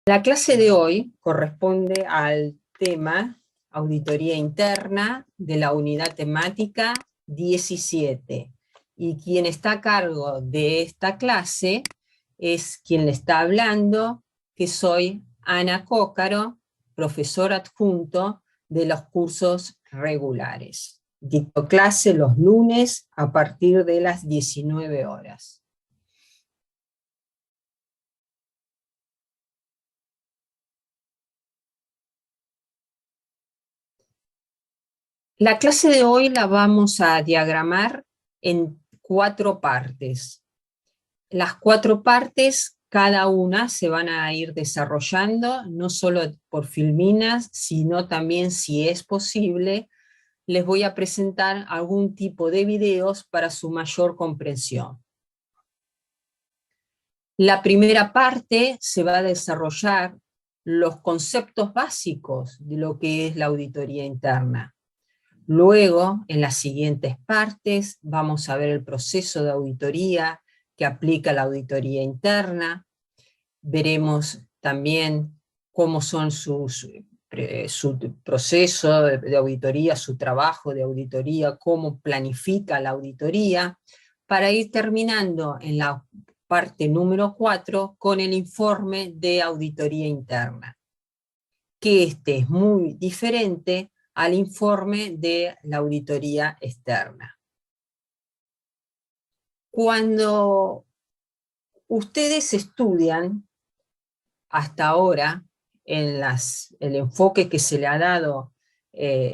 La clase de hoy corresponde al tema Auditoría Interna de la unidad temática 17. Y quien está a cargo de esta clase es quien le está hablando, que soy Ana Cócaro, profesor adjunto de los cursos regulares. Dicto clase los lunes a partir de las 19 horas. La clase de hoy la vamos a diagramar en 4 partes. Las 4 partes, cada una se van a ir desarrollando, no solo por filminas, sino también, si es posible, les voy a presentar algún tipo de videos para su mayor comprensión. La primera parte se va a desarrollar los conceptos básicos de lo que es la auditoría interna. Luego, en las siguientes partes, vamos a ver el proceso de auditoría que aplica la auditoría interna. Veremos también cómo son su proceso de auditoría, su trabajo de auditoría, cómo planifica la auditoría, para ir terminando en la parte número 4 con el informe de auditoría interna, que este es muy diferente al informe de la auditoría externa. Cuando ustedes estudian hasta ahora, en el enfoque que se le ha dado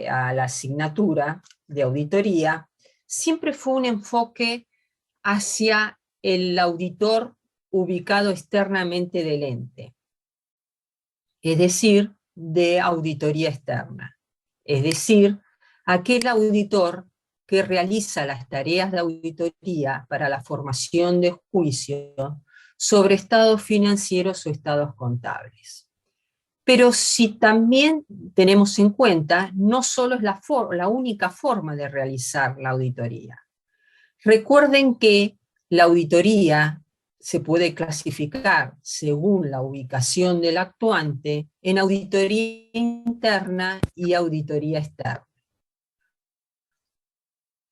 a la asignatura de auditoría, siempre fue un enfoque hacia el auditor ubicado externamente del ente, es decir, de auditoría externa. Es decir, aquel auditor que realiza las tareas de auditoría para la formación de juicio sobre estados financieros o estados contables. Pero si también tenemos en cuenta, no solo es la única forma de realizar la auditoría. Recuerden que la auditoría se puede clasificar según la ubicación del actuante en auditoría interna y auditoría externa.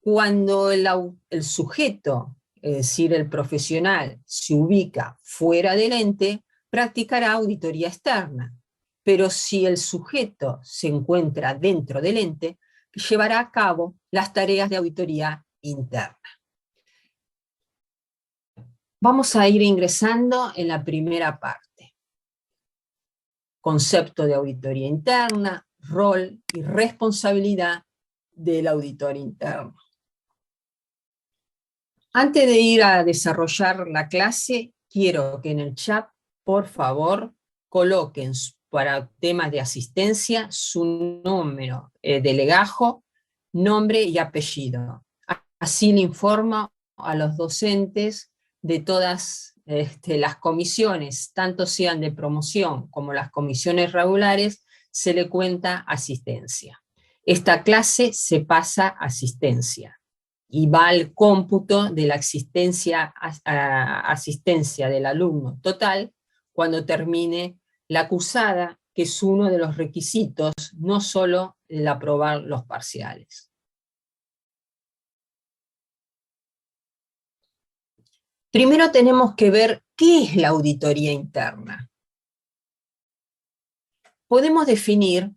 Cuando el sujeto, es decir, el profesional, se ubica fuera del ente, practicará auditoría externa. Pero si el sujeto se encuentra dentro del ente, llevará a cabo las tareas de auditoría interna. Vamos a ir ingresando en la primera parte. Concepto de auditoría interna, rol y responsabilidad del auditor interno. Antes de ir a desarrollar la clase, quiero que en el chat, por favor, coloquen para temas de asistencia su número de legajo, nombre y apellido. Así le informo a los docentes de todas las comisiones, tanto sean de promoción como las comisiones regulares, se le cuenta asistencia. Esta clase se pasa a asistencia y va al cómputo de la asistencia del alumno total cuando termine la cursada, que es uno de los requisitos, no solo el aprobar los parciales. Primero tenemos que ver qué es la auditoría interna. Podemos definir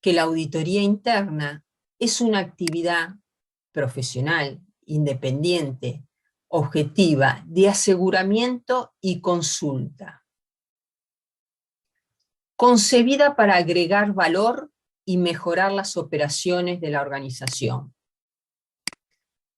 que la auditoría interna es una actividad profesional, independiente, objetiva, de aseguramiento y consulta, concebida para agregar valor y mejorar las operaciones de la organización.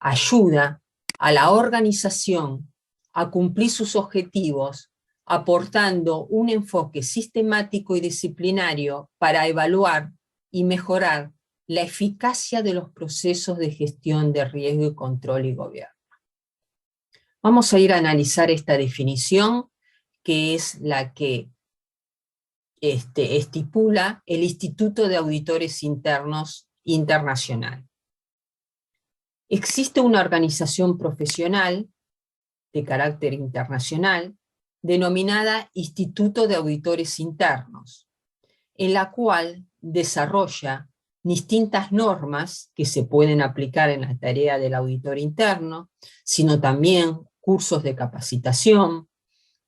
Ayuda a la organización a cumplir sus objetivos, aportando un enfoque sistemático y disciplinario para evaluar y mejorar la eficacia de los procesos de gestión de riesgo y control y gobierno. Vamos a ir a analizar esta definición, que es la que estipula el Instituto de Auditores Internos Internacional. Existe una organización profesional de carácter internacional denominada Instituto de Auditores Internos, en la cual desarrolla distintas normas que se pueden aplicar en la tarea del auditor interno, sino también cursos de capacitación,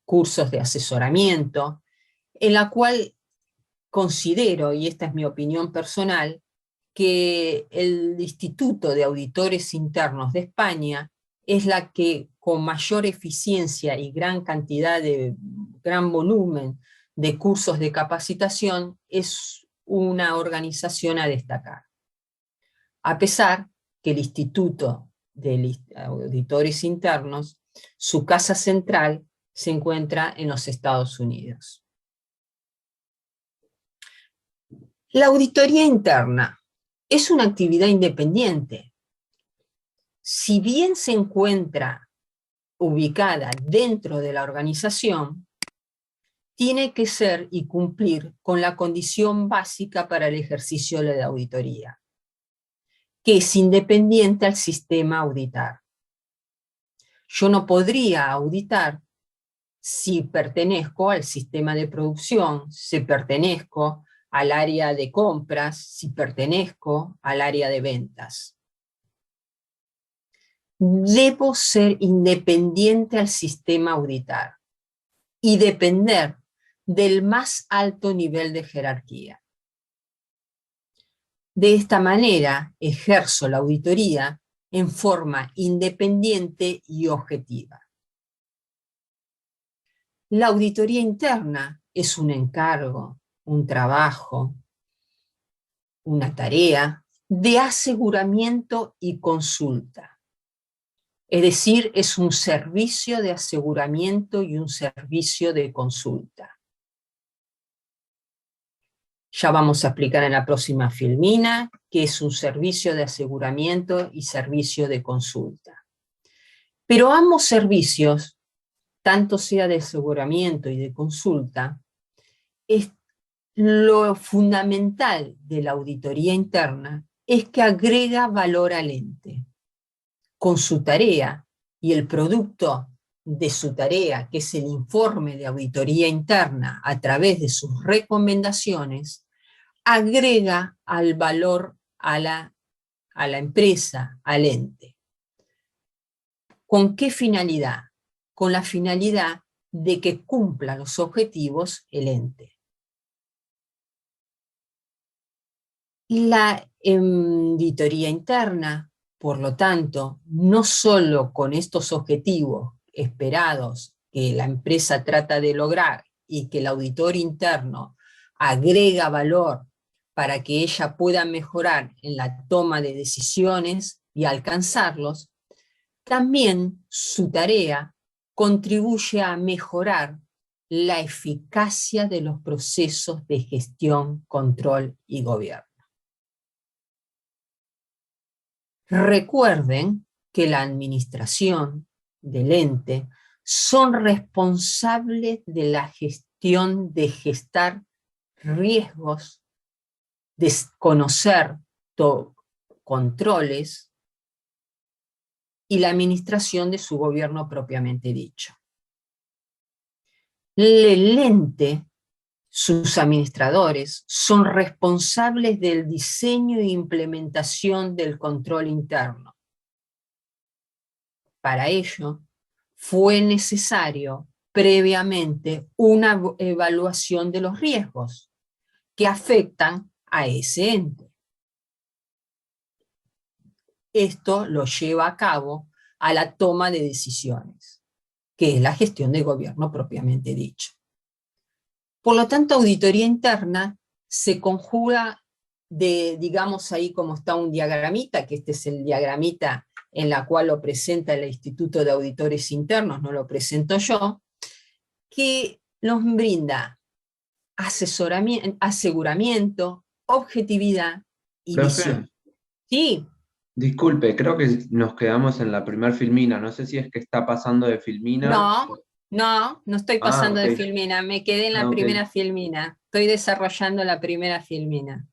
cursos de asesoramiento, en la cual considero, y esta es mi opinión personal, que el Instituto de Auditores Internos de España es la que con mayor eficiencia y gran cantidad gran volumen de cursos de capacitación es una organización a destacar. A pesar que el Instituto de Auditores Internos, su casa central se encuentra en los Estados Unidos. La auditoría interna es una actividad independiente. Si bien se encuentra ubicada dentro de la organización, tiene que ser y cumplir con la condición básica para el ejercicio de la auditoría, que es independiente al sistema a auditar. Yo no podría auditar si pertenezco al sistema de producción, si pertenezco al área de compras, si pertenezco al área de ventas. Debo ser independiente al sistema a auditar y depender del más alto nivel de jerarquía. De esta manera ejerzo la auditoría en forma independiente y objetiva. La auditoría interna es un encargo, un trabajo, una tarea de aseguramiento y consulta. Es decir, es un servicio de aseguramiento y un servicio de consulta. Ya vamos a explicar en la próxima filmina qué es un servicio de aseguramiento y servicio de consulta. Pero ambos servicios, tanto sea de aseguramiento y de consulta, lo fundamental de la auditoría interna es que agrega valor al ente. Con su tarea y el producto de su tarea, que es el informe de auditoría interna a través de sus recomendaciones, agrega al valor a la empresa, al ente. ¿Con qué finalidad? Con la finalidad de que cumpla los objetivos el ente. La auditoría interna, por lo tanto, no solo con estos objetivos esperados que la empresa trata de lograr y que el auditor interno agrega valor para que ella pueda mejorar en la toma de decisiones y alcanzarlos, también su tarea contribuye a mejorar la eficacia de los procesos de gestión, control y gobierno. Recuerden que la administración del ente son responsables de la gestión de gestar riesgos, de conocer controles y la administración de su gobierno propiamente dicho. El ente, sus administradores, son responsables del diseño e implementación del control interno. Para ello, fue necesario previamente una evaluación de los riesgos que afectan a ese ente. Esto lo lleva a cabo a la toma de decisiones, que es la gestión de gobierno propiamente dicho. Por lo tanto, auditoría interna se conjuga de, digamos ahí como está un diagramita, que este es el diagramita en la cual lo presenta el Instituto de Auditores Internos, no lo presento yo, que nos brinda aseguramiento, objetividad y Profe, visión. Sí. disculpe, creo que nos quedamos en la primer filmina. No sé si es que está pasando de filmina. No estoy Ah, pasando ok. de filmina, me quedé en la Ah, ok. primera filmina. Estoy desarrollando la primera filmina.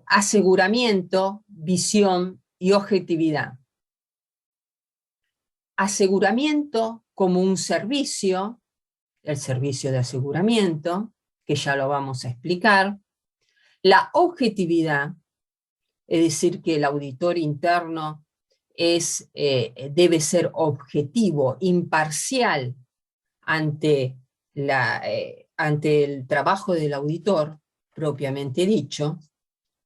Aseguramiento, visión y objetividad. Aseguramiento como un servicio, el servicio de aseguramiento, que ya lo vamos a explicar, la objetividad, es decir, que el auditor interno debe ser objetivo, imparcial ante el trabajo del auditor, propiamente dicho,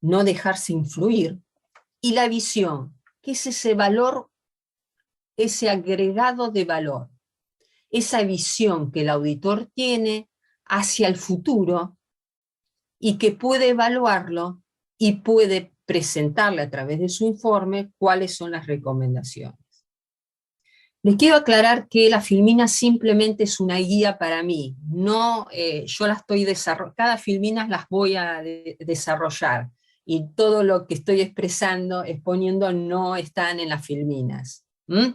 no dejarse influir, y la visión, que es ese valor, ese agregado de valor, esa visión que el auditor tiene hacia el futuro y que puede evaluarlo y puede presentarle a través de su informe cuáles son las recomendaciones. Les quiero aclarar que la filmina simplemente es una guía para mí, no, yo la estoy desarrollando, cada filmina las voy a desarrollar, y todo lo que estoy expresando, exponiendo, no están en las filminas.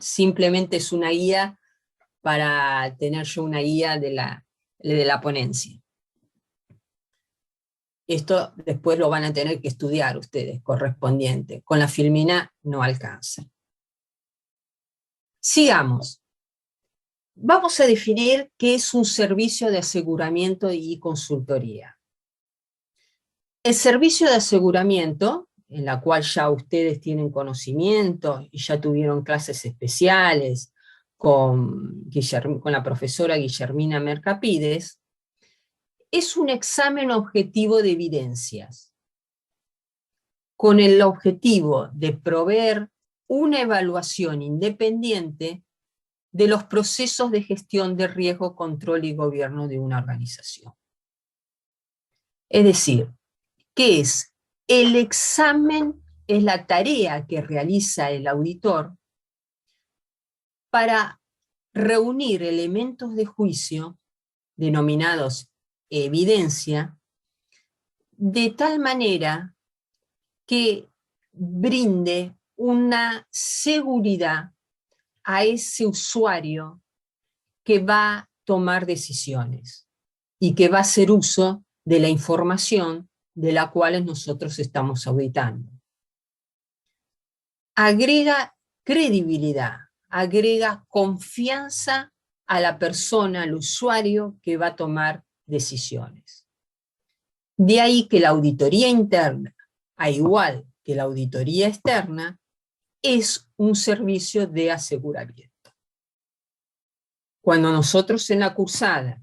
Simplemente es una guía para tener yo una guía de la ponencia. Esto después lo van a tener que estudiar ustedes, correspondiente. Con la filmina no alcanza. Sigamos. Vamos a definir qué es un servicio de aseguramiento y consultoría. El servicio de aseguramiento, en la cual ya ustedes tienen conocimiento y ya tuvieron clases especiales con la profesora Guillermina Mercapides, es un examen objetivo de evidencias, con el objetivo de proveer una evaluación independiente de los procesos de gestión de riesgo, control y gobierno de una organización. Es decir, ¿qué es? El examen es la tarea que realiza el auditor para reunir elementos de juicio, denominados evidencia, de tal manera que brinde una seguridad a ese usuario que va a tomar decisiones y que va a hacer uso de la información de la cual nosotros estamos auditando. Agrega credibilidad, agrega confianza a la persona, al usuario que va a tomar decisiones. De ahí que la auditoría interna, a igual que la auditoría externa, es un servicio de aseguramiento. Cuando nosotros en la cursada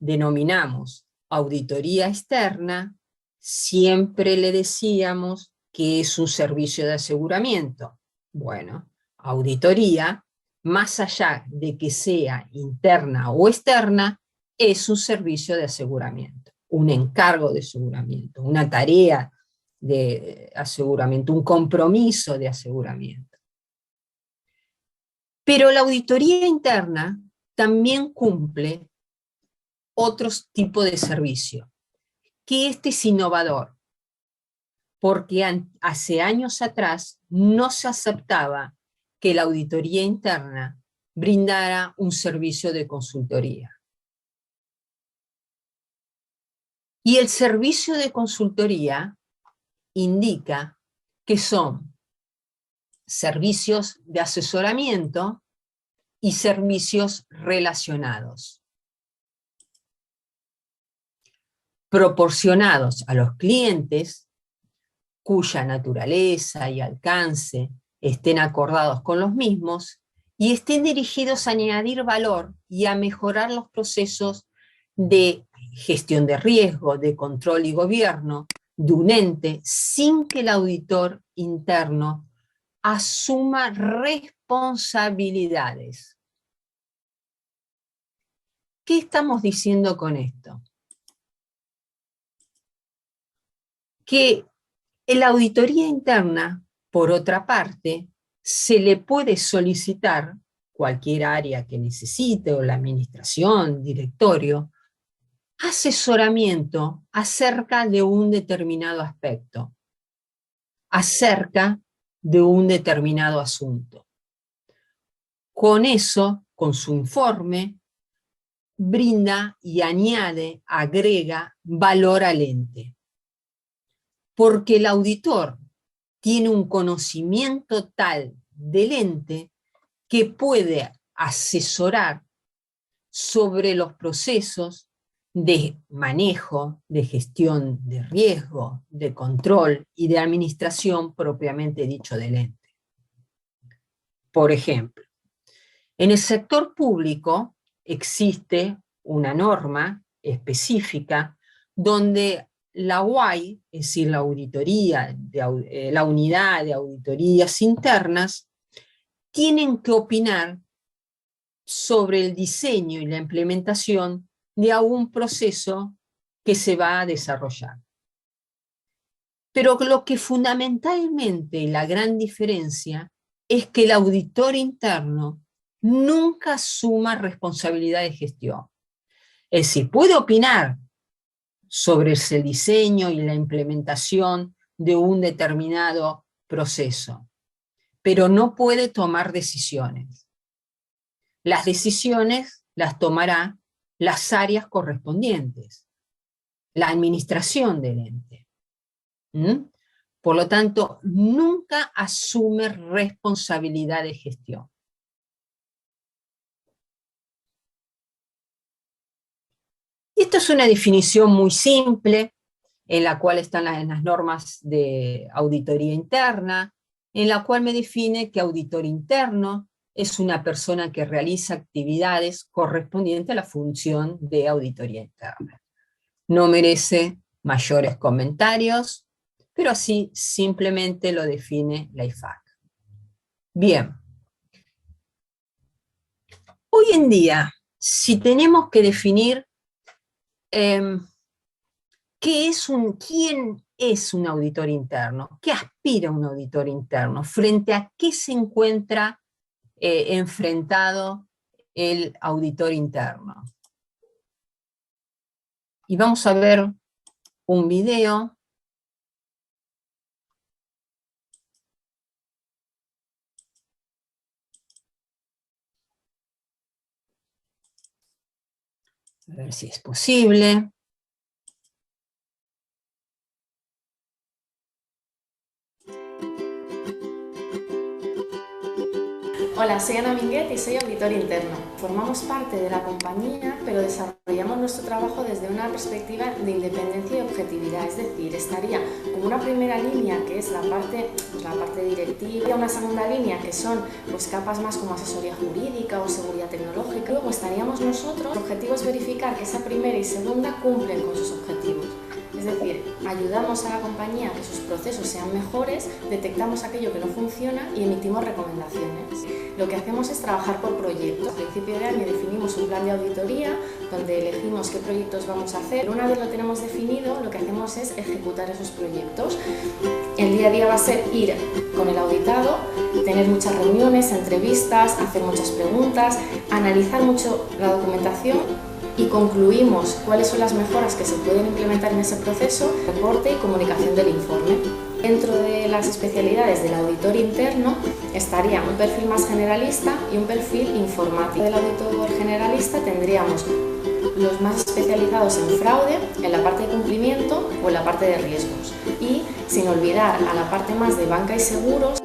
denominamos auditoría externa, siempre le decíamos que es un servicio de aseguramiento. Bueno, auditoría, más allá de que sea interna o externa, es un servicio de aseguramiento, un encargo de aseguramiento, una tarea de aseguramiento, un compromiso de aseguramiento. Pero la auditoría interna también cumple otros tipos de servicio, que este es innovador, porque hace años atrás no se aceptaba que la auditoría interna brindara un servicio de consultoría. Y el servicio de consultoría indica que son servicios de asesoramiento y servicios relacionados, proporcionados a los clientes cuya naturaleza y alcance estén acordados con los mismos y estén dirigidos a añadir valor y a mejorar los procesos de gestión de riesgo, de control y gobierno de un ente, sin que el auditor interno asuma responsabilidades. ¿Qué estamos diciendo con esto? Que la auditoría interna, por otra parte, se le puede solicitar, cualquier área que necesite, o la administración, directorio, asesoramiento acerca de un determinado aspecto, acerca de un determinado asunto. Con eso, con su informe, brinda y añade, agrega valor al ente. Porque el auditor tiene un conocimiento tal del ente que puede asesorar sobre los procesos de manejo, de gestión de riesgo, de control y de administración propiamente dicho del ente. Por ejemplo, en el sector público existe una norma específica donde la UAI, es decir, la auditoría, la unidad de auditorías internas, tienen que opinar sobre el diseño y la implementación de algún proceso que se va a desarrollar. Pero lo que fundamentalmente la gran diferencia es que el auditor interno nunca asuma responsabilidad de gestión. Es decir, puede opinar sobre el diseño y la implementación de un determinado proceso, pero no puede tomar decisiones. Las decisiones las tomará las áreas correspondientes, la administración del ente. Por lo tanto, nunca asume responsabilidad de gestión. Y esto es una definición muy simple, en la cual están las normas de auditoría interna, en la cual me define que auditor interno es una persona que realiza actividades correspondientes a la función de auditoría interna. No merece mayores comentarios, pero así simplemente lo define la IFAC. Bien. Hoy en día, si tenemos que definir quién es un auditor interno, qué aspira un auditor interno, frente a qué se encuentra enfrentado el auditor interno. Y vamos a ver un video. A ver si es posible. Hola, soy Ana Minguet y soy auditor interno. Formamos parte de la compañía, pero desarrollamos nuestro trabajo desde una perspectiva de independencia y objetividad. Es decir, estaría como una primera línea, que es la parte directiva, y una segunda línea, que son capas más como asesoría jurídica o seguridad tecnológica. Luego estaríamos nosotros. El objetivo es verificar que esa primera y segunda cumplen con sus objetivos. Es decir, ayudamos a la compañía a que sus procesos sean mejores, detectamos aquello que no funciona y emitimos recomendaciones. Lo que hacemos es trabajar por proyectos. A principio de año definimos un plan de auditoría donde elegimos qué proyectos vamos a hacer. Una vez lo tenemos definido, lo que hacemos es ejecutar esos proyectos. El día a día va a ser ir con el auditado, tener muchas reuniones, entrevistas, hacer muchas preguntas, analizar mucho la documentación y concluimos cuáles son las mejoras que se pueden implementar en ese proceso, reporte y comunicación del informe. Dentro de las especialidades del auditor interno estaría un perfil más generalista y un perfil informático. Del auditor generalista tendríamos los más especializados en fraude, en la parte de cumplimiento o en la parte de riesgos. Y sin olvidar a la parte más de banca y seguros.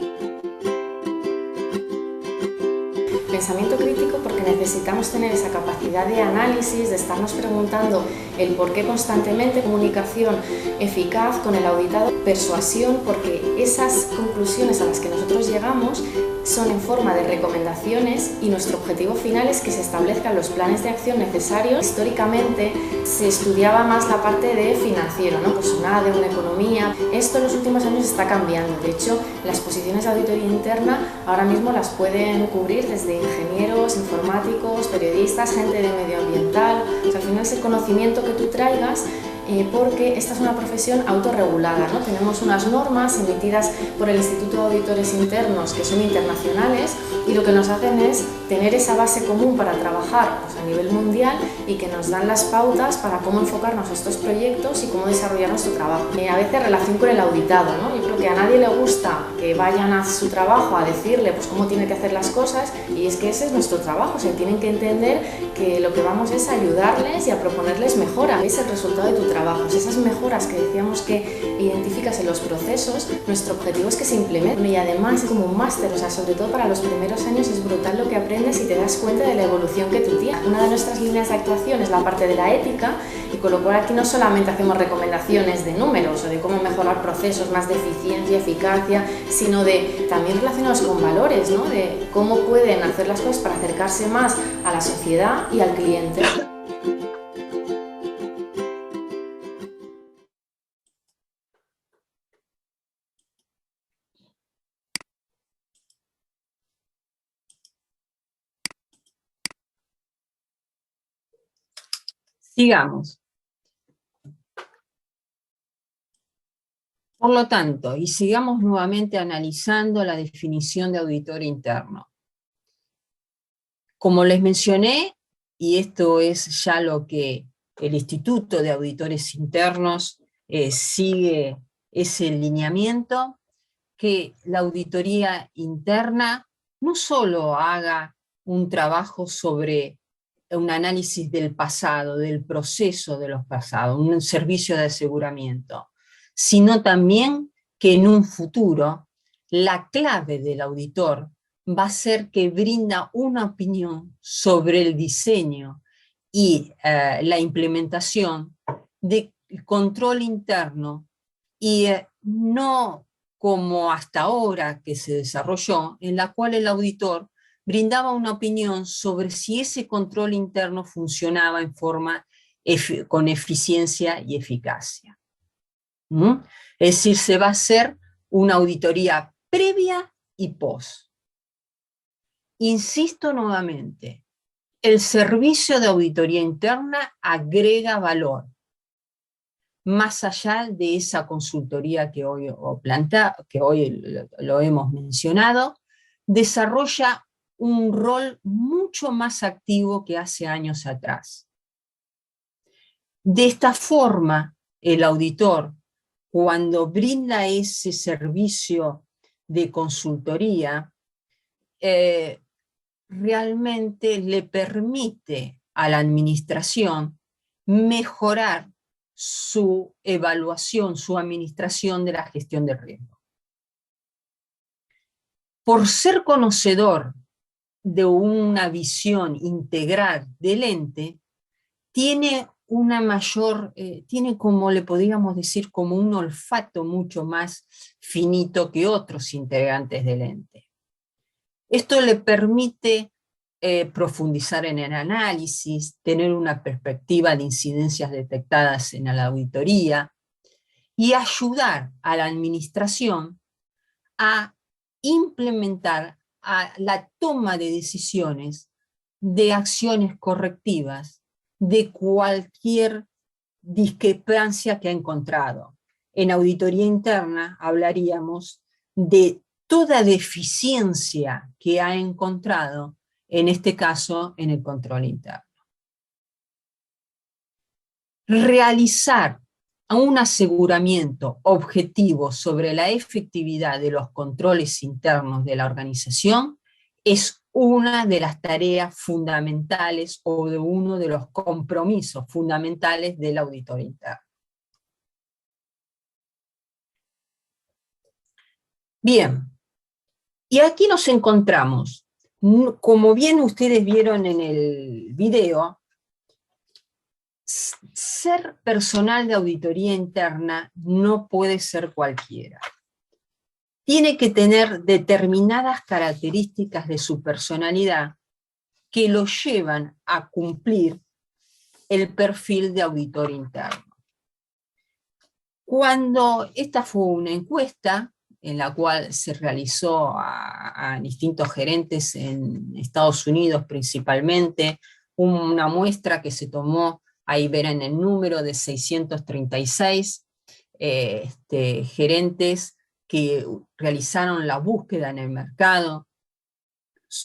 Pensamiento crítico, porque necesitamos tener esa capacidad de análisis, de estarnos preguntando el por qué constantemente, comunicación eficaz con el auditado, persuasión, porque esas conclusiones a las que nosotros llegamos son en forma de recomendaciones y nuestro objetivo final es que se establezcan los planes de acción necesarios. Históricamente se estudiaba más la parte de financiero, ¿no? Pues una de una economía. Esto en los últimos años está cambiando. De hecho, las posiciones de auditoría interna ahora mismo las pueden cubrir desde ingenieros, informáticos, periodistas, gente de medioambiental. O sea, al final es el conocimiento que tú traigas, porque esta es una profesión autorregulada, ¿no? Tenemos unas normas emitidas por el Instituto de Auditores Internos que son internacionales y lo que nos hacen es tener esa base común para trabajar a nivel mundial y que nos dan las pautas para cómo enfocarnos a estos proyectos y cómo desarrollar nuestro trabajo. A veces relación con el auditado, ¿no? Yo creo que a nadie le gusta que vayan a su trabajo a decirle cómo tiene que hacer las cosas, y es que ese es nuestro trabajo. O sea, tienen que entender que lo que vamos es a ayudarles y a proponerles mejoras. Es el resultado de tu trabajo. Esas mejoras que decíamos que identificas en los procesos, nuestro objetivo es que se implementen. Y además es como un máster, o sea, sobre todo para los primeros años es brutal lo que aprendes y te das cuenta de la evolución que tú tienes. Una de nuestras líneas de actuación es la parte de la ética, y con lo cual aquí no solamente hacemos recomendaciones de números o de cómo mejorar procesos más de eficiencia, eficacia, sino de también relacionados con valores, ¿no? De cómo pueden hacer las cosas para acercarse más a la sociedad y al cliente. Sigamos. Por lo tanto, y sigamos nuevamente analizando la definición de auditor interno. Como les mencioné, y esto es ya lo que el Instituto de Auditores Internos sigue ese lineamiento, que la auditoría interna no solo haga un trabajo sobre un análisis del pasado, del proceso de los pasados, un servicio de aseguramiento, sino también que en un futuro la clave del auditor va a ser que brinda una opinión sobre el diseño y la implementación del control interno y no como hasta ahora que se desarrolló, en la cual el auditor brindaba una opinión sobre si ese control interno funcionaba en forma con eficiencia y eficacia. ¿Mm? Es decir, se va a hacer una auditoría previa y post. Insisto nuevamente, el servicio de auditoría interna agrega valor, más allá de esa consultoría que hoy lo hemos mencionado, desarrolla un rol mucho más activo que hace años atrás. De esta forma, el auditor, cuando brinda ese servicio de consultoría, realmente le permite a la administración mejorar su evaluación, su administración de la gestión del riesgo. Por ser conocedor de una visión integral del ente, tiene una mayor, tiene como le podríamos decir, como un olfato mucho más finito que otros integrantes del ente. Esto le permite profundizar en el análisis, tener una perspectiva de incidencias detectadas en la auditoría y ayudar a la administración a implementar la toma de decisiones, de acciones correctivas, de cualquier discrepancia que ha encontrado. En auditoría interna hablaríamos de toda deficiencia que ha encontrado, en este caso, en el control interno. Realizar un aseguramiento objetivo sobre la efectividad de los controles internos de la organización es una de las tareas fundamentales o de uno de los compromisos fundamentales del auditor interno. Bien, y aquí nos encontramos, como bien ustedes vieron en el video, ser personal de auditoría interna no puede ser cualquiera. Tiene que tener determinadas características de su personalidad que lo llevan a cumplir el perfil de auditor interno. Cuando esta fue una encuesta en la cual se realizó a distintos gerentes en Estados Unidos principalmente, una muestra que se tomó, ahí verán el número de 636 gerentes que realizaron la búsqueda en el mercado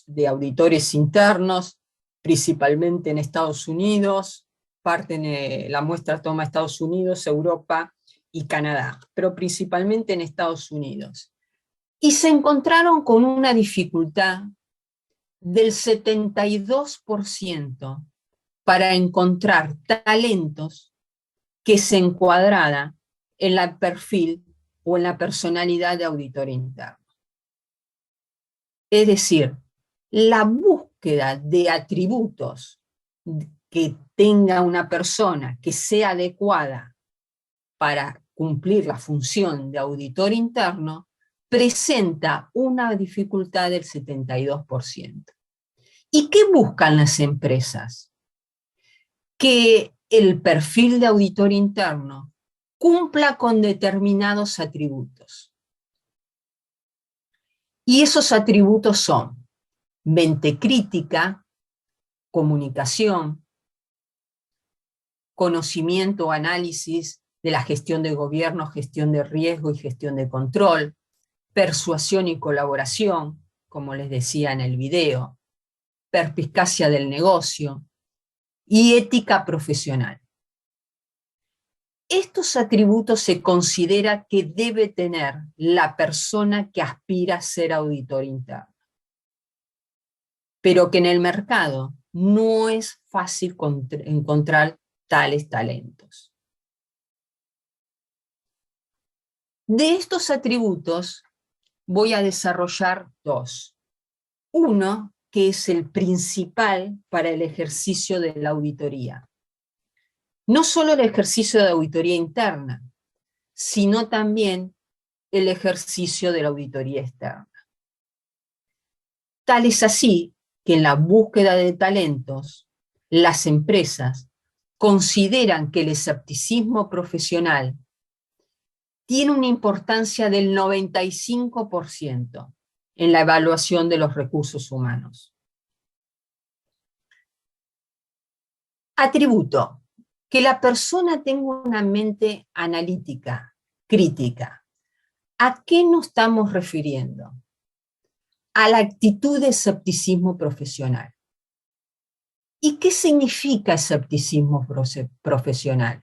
de auditores internos, principalmente en Estados Unidos, la muestra toma Estados Unidos, Europa y Canadá, pero principalmente en Estados Unidos. Y se encontraron con una dificultad del 72% para encontrar talentos que se encuadraran en el perfil o en la personalidad de auditor interno. Es decir, la búsqueda de atributos que tenga una persona que sea adecuada para cumplir la función de auditor interno presenta una dificultad del 72%. ¿Y qué buscan las empresas? Que el perfil de auditor interno cumpla con determinados atributos. Y esos atributos son mente crítica, comunicación, conocimiento o análisis de la gestión de gobierno, gestión de riesgo y gestión de control, persuasión y colaboración, como les decía en el video, perspicacia del negocio y ética profesional. Estos atributos se considera que debe tener la persona que aspira a ser auditor interno, pero que en el mercado no es fácil encontrar tales talentos. De estos atributos voy a desarrollar dos. Uno, que es el principal para el ejercicio de la auditoría. No solo el ejercicio de auditoría interna, sino también el ejercicio de la auditoría externa. Tal es así que en la búsqueda de talentos, las empresas consideran que el escepticismo profesional tiene una importancia del 95% en la evaluación de los recursos humanos. Atributo: que la persona tenga una mente analítica, crítica. ¿A qué nos estamos refiriendo? A la actitud de escepticismo profesional. ¿Y qué significa escepticismo profesional?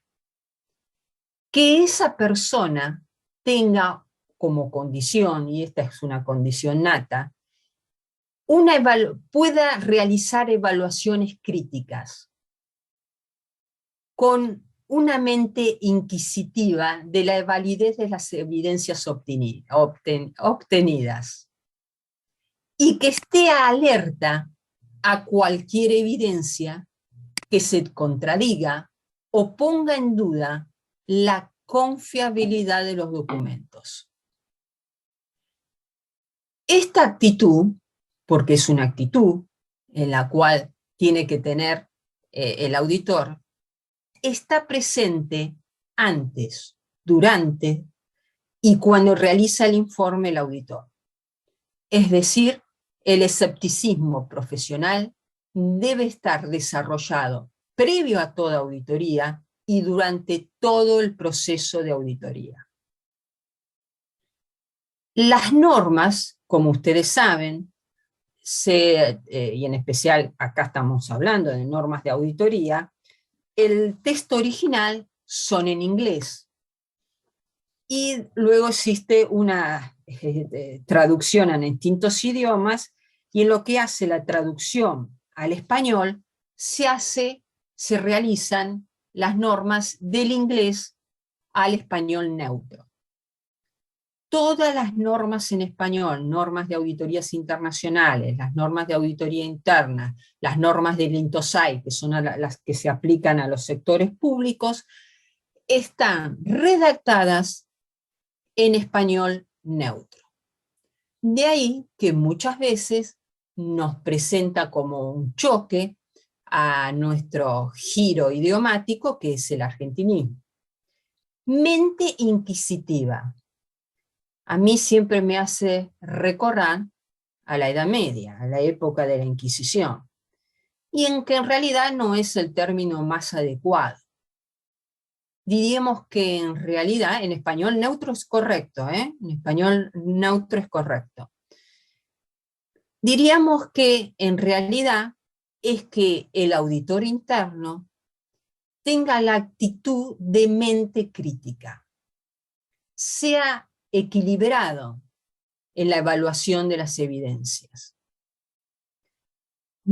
Que esa persona tenga como condición, y esta es una condición nata, pueda realizar evaluaciones críticas con una mente inquisitiva de la validez de las evidencias obtenidas y que esté alerta a cualquier evidencia que se contradiga o ponga en duda la confiabilidad de los documentos. Esta actitud, porque es una actitud en la cual tiene que tener el auditor, está presente antes, durante y cuando realiza el informe el auditor. Es decir, el escepticismo profesional debe estar desarrollado previo a toda auditoría y durante todo el proceso de auditoría. Las normas, como ustedes saben, y en especial acá estamos hablando de normas de auditoría, el texto original son en inglés y luego existe una traducción en distintos idiomas, y en lo que hace la traducción al español se realizan las normas del inglés al español neutro. Todas las normas en español, normas de auditorías internacionales, las normas de auditoría interna, las normas del INTOSAI, que son las que se aplican a los sectores públicos, están redactadas en español neutro. De ahí que muchas veces nos presenta como un choque a nuestro giro idiomático, que es el argentinismo. Mente inquisitiva. A mí siempre me hace recordar a la Edad Media, a la época de la Inquisición, y en que en realidad no es el término más adecuado. Diríamos que en realidad, en español neutro es correcto, en español neutro es correcto. Diríamos que en realidad es que el auditor interno tenga la actitud de mente crítica, sea equilibrado en la evaluación de las evidencias.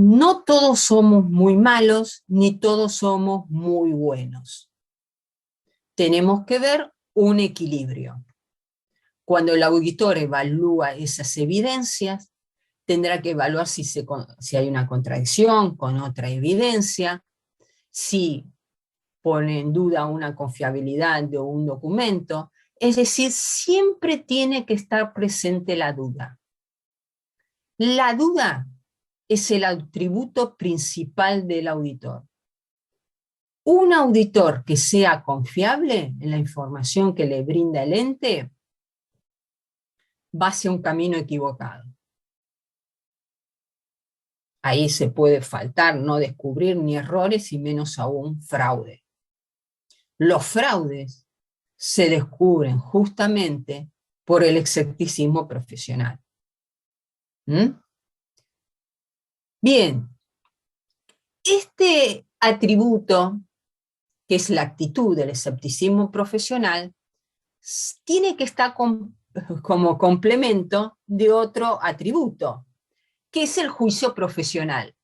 no todos somos muy malos, ni todos somos muy buenos. Tenemos que ver un equilibrio. Cuando el auditor evalúa esas evidencias, tendrá que evaluar si hay una contradicción con otra evidencia, si pone en duda una confiabilidad de un documento. Es decir, siempre tiene que estar presente la duda. La duda es el atributo principal del auditor. Un auditor que sea confiable en la información que le brinda el ente va hacia un camino equivocado. Ahí se puede faltar, no descubrir ni errores y menos aún fraude. Los fraudes se descubren justamente por el escepticismo profesional. Bien, este atributo, que es la actitud del escepticismo profesional, tiene que estar como complemento de otro atributo, que es el juicio profesional.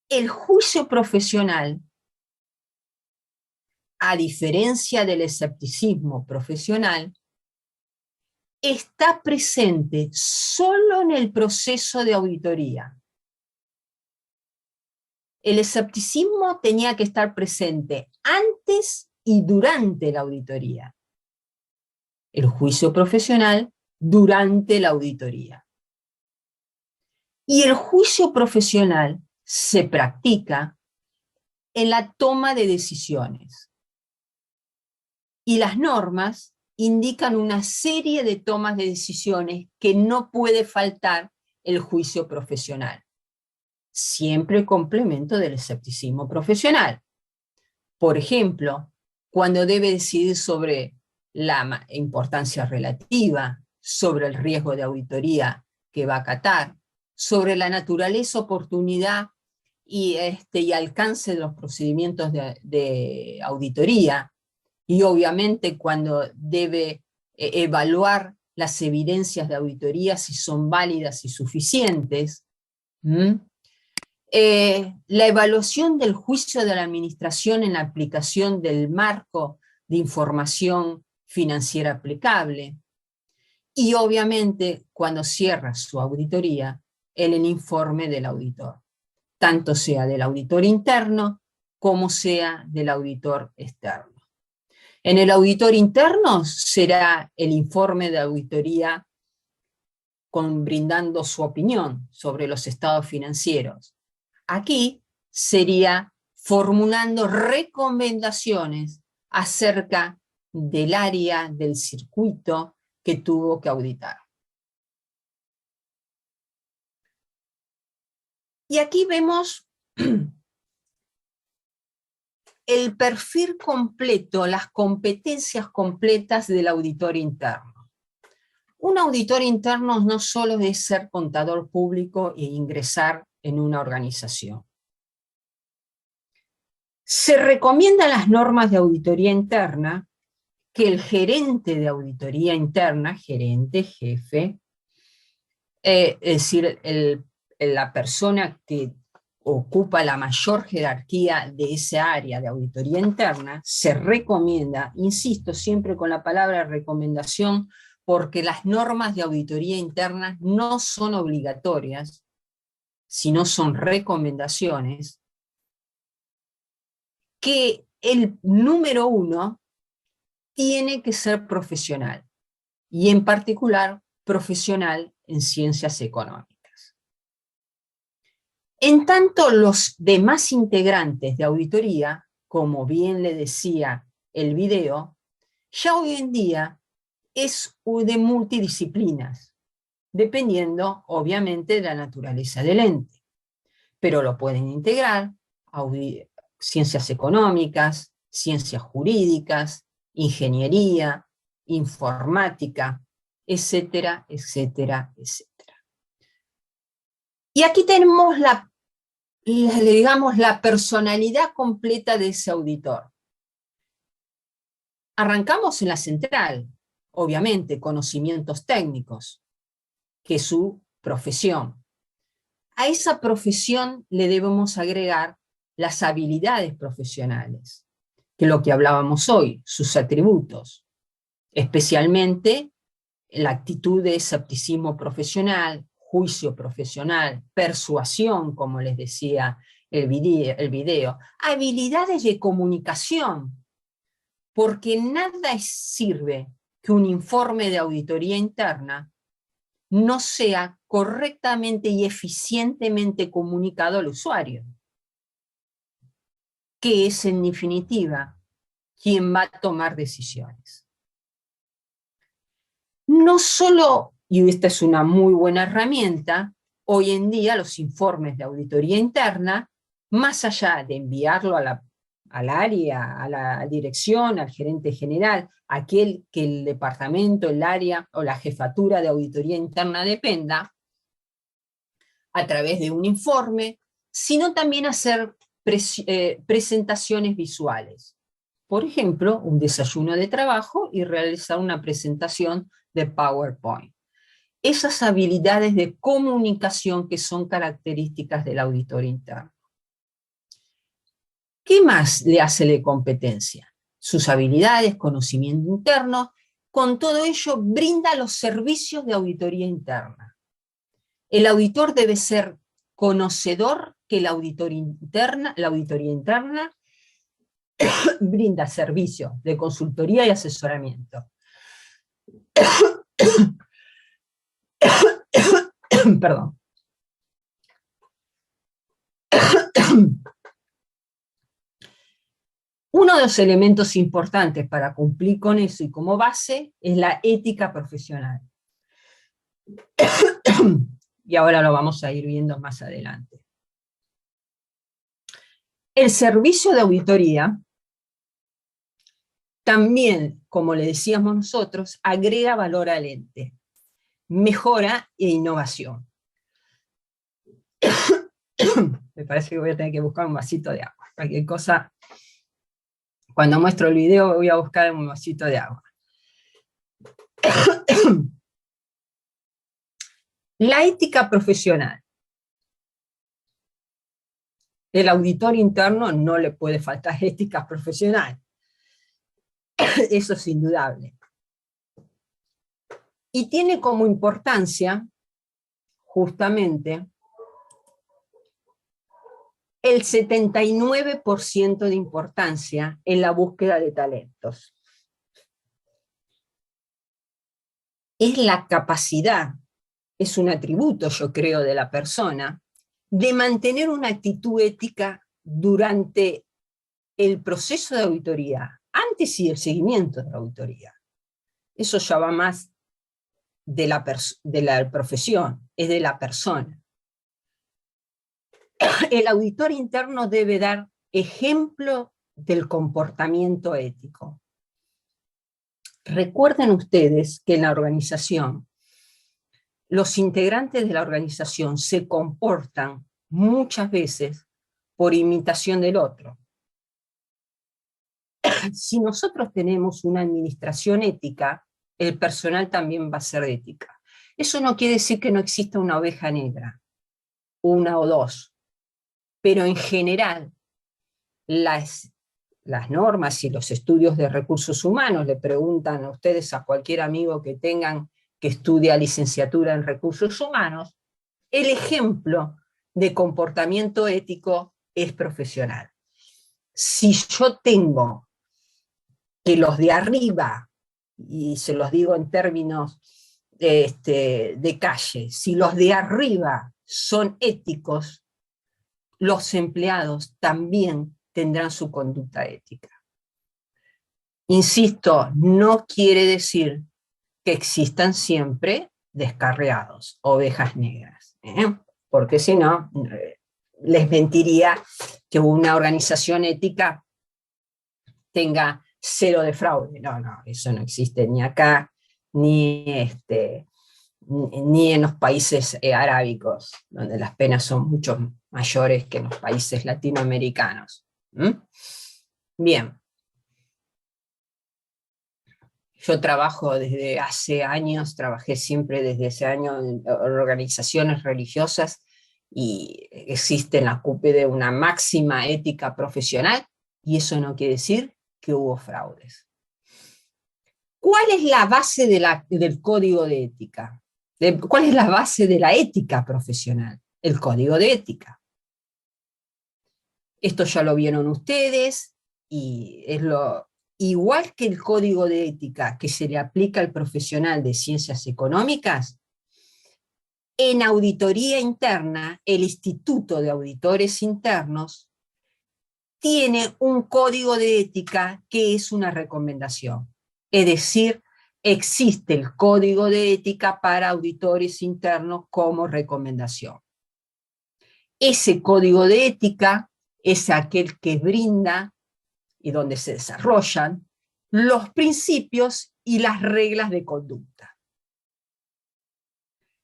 El juicio profesional, a diferencia del escepticismo profesional, está presente solo en el proceso de auditoría. El escepticismo tenía que estar presente antes y durante la auditoría. El juicio profesional durante la auditoría. Y el juicio profesional se practica en la toma de decisiones. Y las normas indican una serie de tomas de decisiones que no puede faltar el juicio profesional. Siempre complemento del escepticismo profesional. Por ejemplo, cuando debe decidir sobre la importancia relativa, sobre el riesgo de auditoría que va a acatar, sobre la naturaleza, oportunidad y alcance de los procedimientos de auditoría, y obviamente cuando debe evaluar las evidencias de auditoría si son válidas y suficientes. La evaluación del juicio de la administración en la aplicación del marco de información financiera aplicable. Y obviamente cuando cierra su auditoría, el informe del auditor, tanto sea del auditor interno como sea del auditor externo. En el auditor interno será el informe de auditoría brindando su opinión sobre los estados financieros. Aquí sería formulando recomendaciones acerca del área del circuito que tuvo que auditar. Y aquí vemos el perfil completo, las competencias completas del auditor interno. Un auditor interno no solo es ser contador público e ingresar en una organización. Se recomiendan las normas de auditoría interna que el gerente de auditoría interna, gerente, jefe, es decir, la persona que ocupa la mayor jerarquía de esa área de auditoría interna, se recomienda, insisto siempre con la palabra recomendación, porque las normas de auditoría interna no son obligatorias, sino son recomendaciones, que el número uno tiene que ser profesional, y en particular profesional en ciencias económicas. En tanto, los demás integrantes de auditoría, como bien le decía el video, ya hoy en día es de multidisciplinas, dependiendo obviamente de la naturaleza del ente, pero lo pueden integrar ciencias económicas, ciencias jurídicas, ingeniería, informática, etcétera, etcétera, etcétera. Y aquí tenemos digamos, la personalidad completa de ese auditor. Arrancamos en la central, obviamente, conocimientos técnicos, que es su profesión. a esa profesión le debemos agregar las habilidades profesionales, que es lo que hablábamos hoy, sus atributos, especialmente la actitud de escepticismo profesional, juicio profesional, persuasión, como les decía el video, habilidades de comunicación, porque nada sirve que un informe de auditoría interna no sea correctamente y eficientemente comunicado al usuario, que es en definitiva quien va a tomar decisiones. No solo, y esta es una muy buena herramienta, hoy en día los informes de auditoría interna, más allá de enviarlo al área, a la dirección, al gerente general, aquel que el departamento, el área o la jefatura de auditoría interna dependa, a través de un informe, sino también hacer presentaciones visuales. Por ejemplo, un desayuno de trabajo y realizar una presentación de PowerPoint. Esas habilidades de comunicación que son características del auditor interno. ¿Qué más le hace la competencia? Sus habilidades, conocimiento interno, con todo ello brinda los servicios de auditoría interna. El auditor debe ser conocedor que la auditoría interna brinda servicios de consultoría y asesoramiento. Perdón. Uno de los elementos importantes para cumplir con eso y como base es la ética profesional. Y ahora lo vamos a ir viendo más adelante. El servicio de auditoría también, como le decíamos nosotros, agrega valor al ente, mejora e innovación. Me parece que voy a tener que buscar un vasito de agua. Cualquier cosa, cuando muestro el video voy a buscar un vasito de agua. La ética profesional. El auditor interno no le puede faltar ética profesional. Eso es indudable. Y tiene como importancia, justamente, el 79% de importancia en la búsqueda de talentos. Es la capacidad, es un atributo, yo creo, de la persona, de mantener una actitud ética durante el proceso de auditoría, antes y el seguimiento de la auditoría. Eso ya va más de la profesión, es de la persona. El auditor interno debe dar ejemplo del comportamiento ético. Recuerden ustedes que en la organización, los integrantes de la organización se comportan muchas veces por imitación del otro. Si nosotros tenemos una administración ética, el personal también va a ser ética. Eso no quiere decir que no exista una oveja negra, una o dos, pero en general las normas y los estudios de recursos humanos, le preguntan a ustedes, a cualquier amigo que tengan que estudia licenciatura en recursos humanos, el ejemplo de comportamiento ético es profesional. Si yo tengo que los de arriba, y se los digo en términos de calle, si los de arriba son éticos, los empleados también tendrán su conducta ética. Insisto, no quiere decir que existan siempre descarriados, ovejas negras, porque si no, les mentiría que una organización ética tenga cero de fraude. No, eso no existe ni acá, ni en los países arábicos, donde las penas son mucho mayores que en los países latinoamericanos. Bien. Yo trabajo desde hace años, trabajé siempre desde ese año en organizaciones religiosas y existe en la cúpula una máxima ética profesional, y eso no quiere decir que hubo fraudes. ¿Cuál es la base del código de ética? ¿Cuál es la base de la ética profesional? El código de ética. Esto ya lo vieron ustedes, y es igual que el código de ética que se le aplica al profesional de ciencias económicas. En auditoría interna, el Instituto de Auditores Internos tiene un código de ética que es una recomendación. Es decir, existe el código de ética para auditores internos como recomendación. Ese código de ética es aquel que brinda y donde se desarrollan los principios y las reglas de conducta.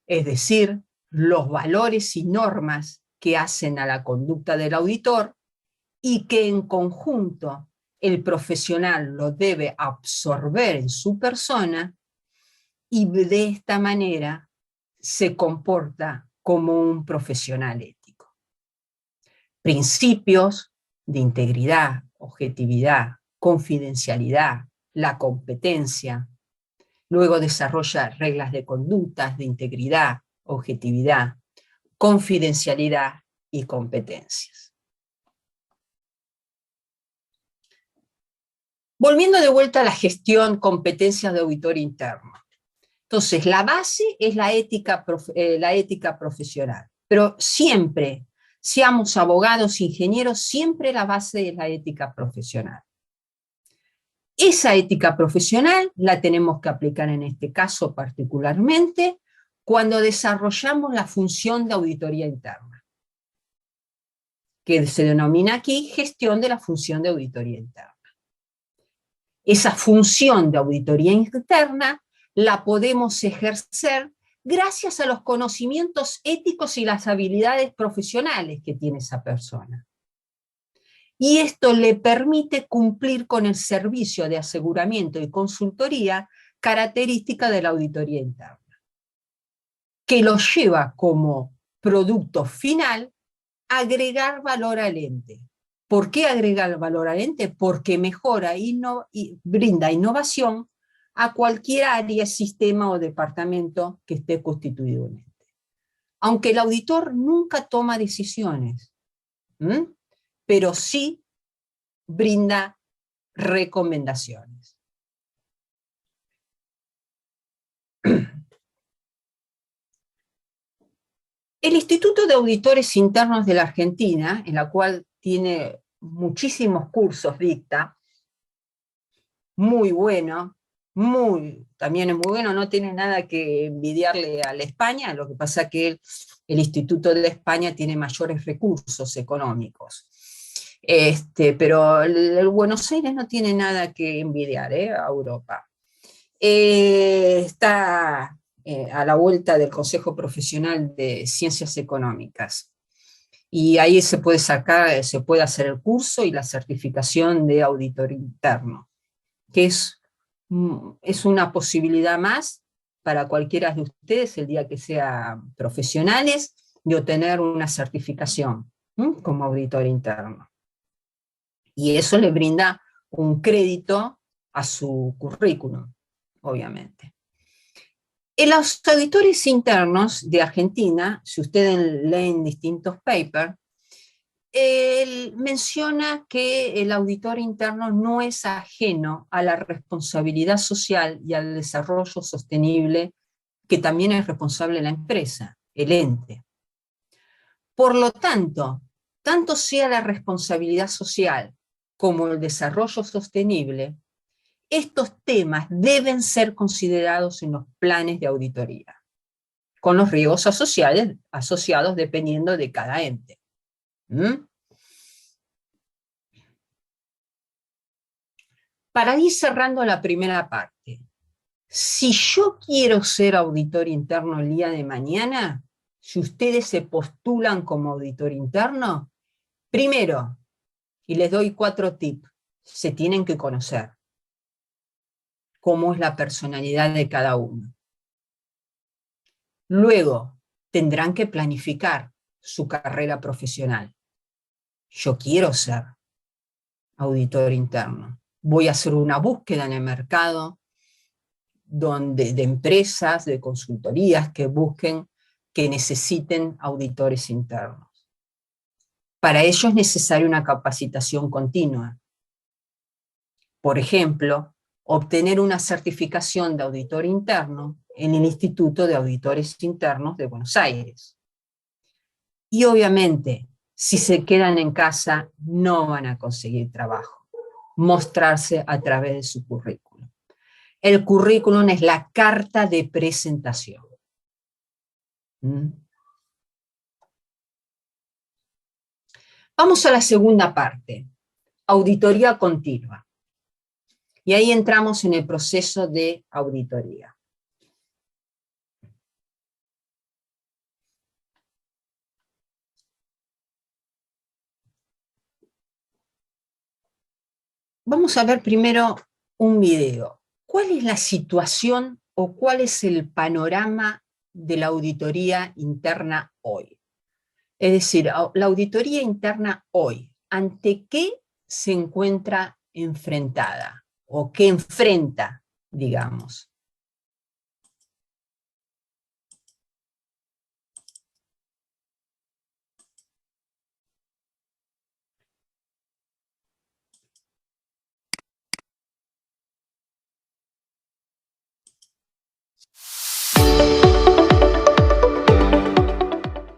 Es decir, los valores y normas que hacen a la conducta del auditor y que en conjunto el profesional lo debe absorber en su persona, y de esta manera se comporta como un profesional ético. Principios de integridad, objetividad, confidencialidad, la competencia. Luego desarrolla reglas de conductas de integridad, objetividad, confidencialidad y competencias. Volviendo de vuelta a la gestión, competencias de auditor interno. Entonces, la base es la ética profesional, pero siempre, seamos abogados, ingenieros, siempre la base es la ética profesional. Esa ética profesional la tenemos que aplicar en este caso particularmente cuando desarrollamos la función de auditoría interna, que se denomina aquí gestión de la función de auditoría interna. Esa función de auditoría interna la podemos ejercer gracias a los conocimientos éticos y las habilidades profesionales que tiene esa persona. Y esto le permite cumplir con el servicio de aseguramiento y consultoría característica de la auditoría interna, que lo lleva como producto final a agregar valor al ente. ¿Por qué agregar valor al ente? Porque mejora y brinda innovación a cualquier área, sistema o departamento que esté constituido en ente. Aunque el auditor nunca toma decisiones, pero sí brinda recomendaciones. El Instituto de Auditores Internos de la Argentina, en la cual tiene muchísimos cursos, dicta, muy bueno, también es muy bueno, no tiene nada que envidiarle a la España, lo que pasa es que el Instituto de España tiene mayores recursos económicos. Pero el Buenos Aires no tiene nada que envidiar a Europa. Está a la vuelta del Consejo Profesional de Ciencias Económicas. Y ahí se puede hacer el curso y la certificación de auditor interno, que es una posibilidad más para cualquiera de ustedes el día que sean profesionales de obtener una certificación como auditor interno. Y eso le brinda un crédito a su currículum, obviamente. En los auditores internos de Argentina, si ustedes leen distintos papers, él menciona que el auditor interno no es ajeno a la responsabilidad social y al desarrollo sostenible, que también es responsable la empresa, el ente. Por lo tanto sea la responsabilidad social como el desarrollo sostenible, estos temas deben ser considerados en los planes de auditoría, con los riesgos asociados dependiendo de cada ente. Para ir cerrando la primera parte, si yo quiero ser auditor interno el día de mañana, si ustedes se postulan como auditor interno, primero, y les doy 4 tips, se tienen que conocer cómo es la personalidad de cada uno. Luego, tendrán que planificar su carrera profesional. Yo quiero ser auditor interno. Voy a hacer una búsqueda en el mercado de empresas, de consultorías que busquen, que necesiten auditores internos. Para ello es necesaria una capacitación continua. Por ejemplo, obtener una certificación de auditor interno en el Instituto de Auditores Internos de Buenos Aires. Y obviamente, si se quedan en casa, no van a conseguir trabajo. Mostrarse a través de su currículum. El currículum es la carta de presentación. Vamos a la segunda parte, auditoría continua. Y ahí entramos en el proceso de auditoría. Vamos a ver primero un video. ¿Cuál es la situación o cuál es el panorama de la auditoría interna hoy? Es decir, la auditoría interna hoy, ¿ante qué se encuentra enfrentada? ¿O qué enfrenta, digamos?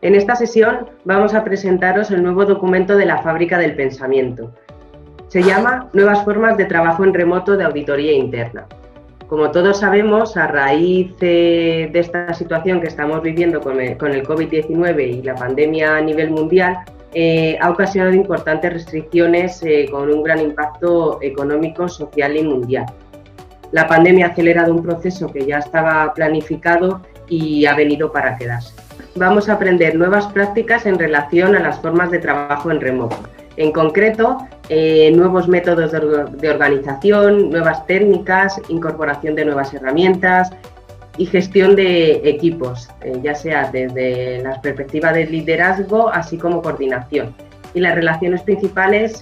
En esta sesión vamos a presentaros el nuevo documento de la Fábrica del Pensamiento. Se llama Nuevas formas de trabajo en remoto de auditoría interna. Como todos sabemos, a raíz de esta situación que estamos viviendo con el COVID-19 y la pandemia a nivel mundial, ha ocasionado importantes restricciones con un gran impacto económico, social y mundial. La pandemia ha acelerado un proceso que ya estaba planificado y ha venido para quedarse. Vamos a aprender nuevas prácticas en relación a las formas de trabajo en remoto. En concreto, nuevos métodos de organización, nuevas técnicas, incorporación de nuevas herramientas y gestión de equipos, ya sea desde la perspectiva del liderazgo, así como coordinación. Y las relaciones principales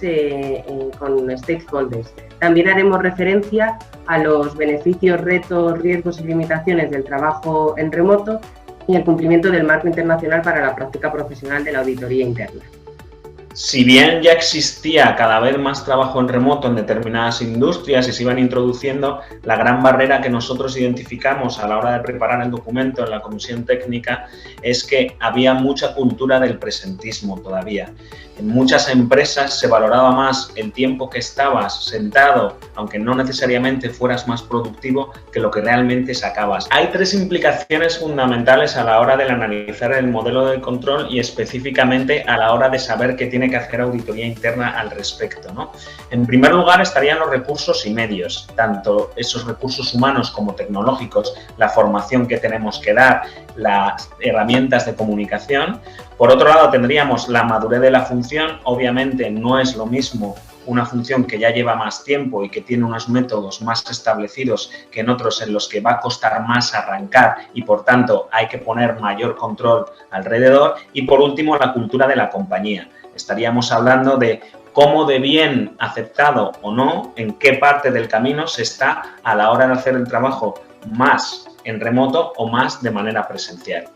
con stakeholders. También haremos referencia a los beneficios, retos, riesgos y limitaciones del trabajo en remoto y el cumplimiento del marco internacional para la práctica profesional de la auditoría interna. Si bien ya existía cada vez más trabajo en remoto en determinadas industrias y se iban introduciendo, la gran barrera que nosotros identificamos a la hora de preparar el documento en la comisión técnica es que había mucha cultura del presentismo todavía. En muchas empresas se valoraba más el tiempo que estabas sentado, aunque no necesariamente fueras más productivo, que lo que realmente sacabas. Hay tres implicaciones fundamentales a la hora de analizar el modelo de control y específicamente a la hora de saber qué tiene que hacer auditoría interna al respecto, ¿no? En primer lugar estarían los recursos y medios, tanto esos recursos humanos como tecnológicos, la formación que tenemos que dar, las herramientas de comunicación. Por otro lado tendríamos la madurez de la función. Obviamente no es lo mismo una función que ya lleva más tiempo y que tiene unos métodos más establecidos que en otros en los que va a costar más arrancar y por tanto hay que poner mayor control alrededor. Y por último, la cultura de la compañía. Estaríamos hablando de cómo de bien aceptado o no, en qué parte del camino se está a la hora de hacer el trabajo más en remoto o más de manera presencial.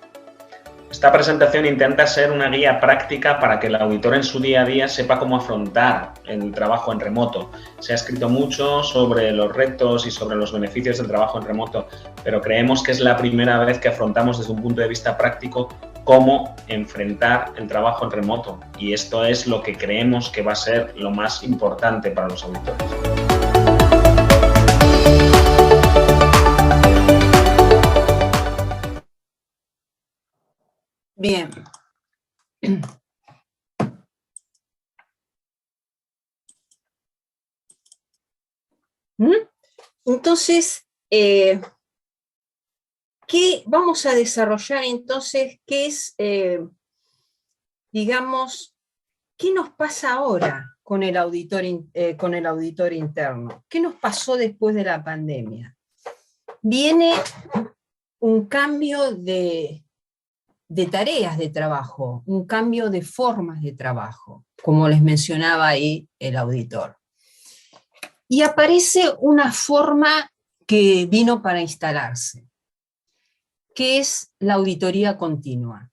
Esta presentación intenta ser una guía práctica para que el auditor en su día a día sepa cómo afrontar el trabajo en remoto. Se ha escrito mucho sobre los retos y sobre los beneficios del trabajo en remoto, pero creemos que es la primera vez que afrontamos desde un punto de vista práctico cómo enfrentar el trabajo en remoto. Y esto es lo que creemos que va a ser lo más importante para los auditores. Bien. Entonces, ¿qué vamos a desarrollar entonces? ¿Qué es, digamos, qué nos pasa ahora con el auditor interno? ¿Qué nos pasó después de la pandemia? Viene un cambio de de tareas de trabajo, un cambio de formas de trabajo, como les mencionaba ahí el auditor. Y aparece una forma que vino para instalarse, que es la auditoría continua.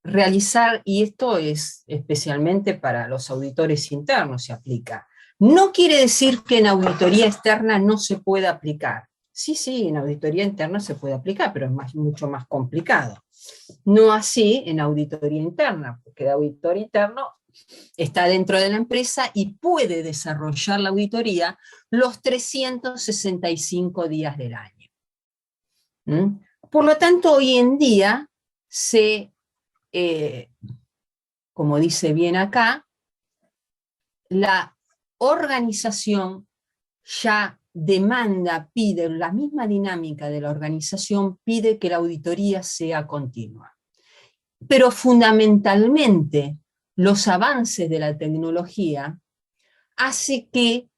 Realizar, y esto es especialmente para los auditores internos se aplica. No quiere decir que en auditoría externa no se pueda aplicar. Sí, en auditoría interna se puede aplicar, pero es mucho más complicado. No así en auditoría interna, porque el auditor interno está dentro de la empresa y puede desarrollar la auditoría los 365 días del año. Por lo tanto, hoy en día como dice bien acá, la organización ya demanda, pide, la misma dinámica de la organización pide que la auditoría sea continua. Pero fundamentalmente, los avances de la tecnología hace que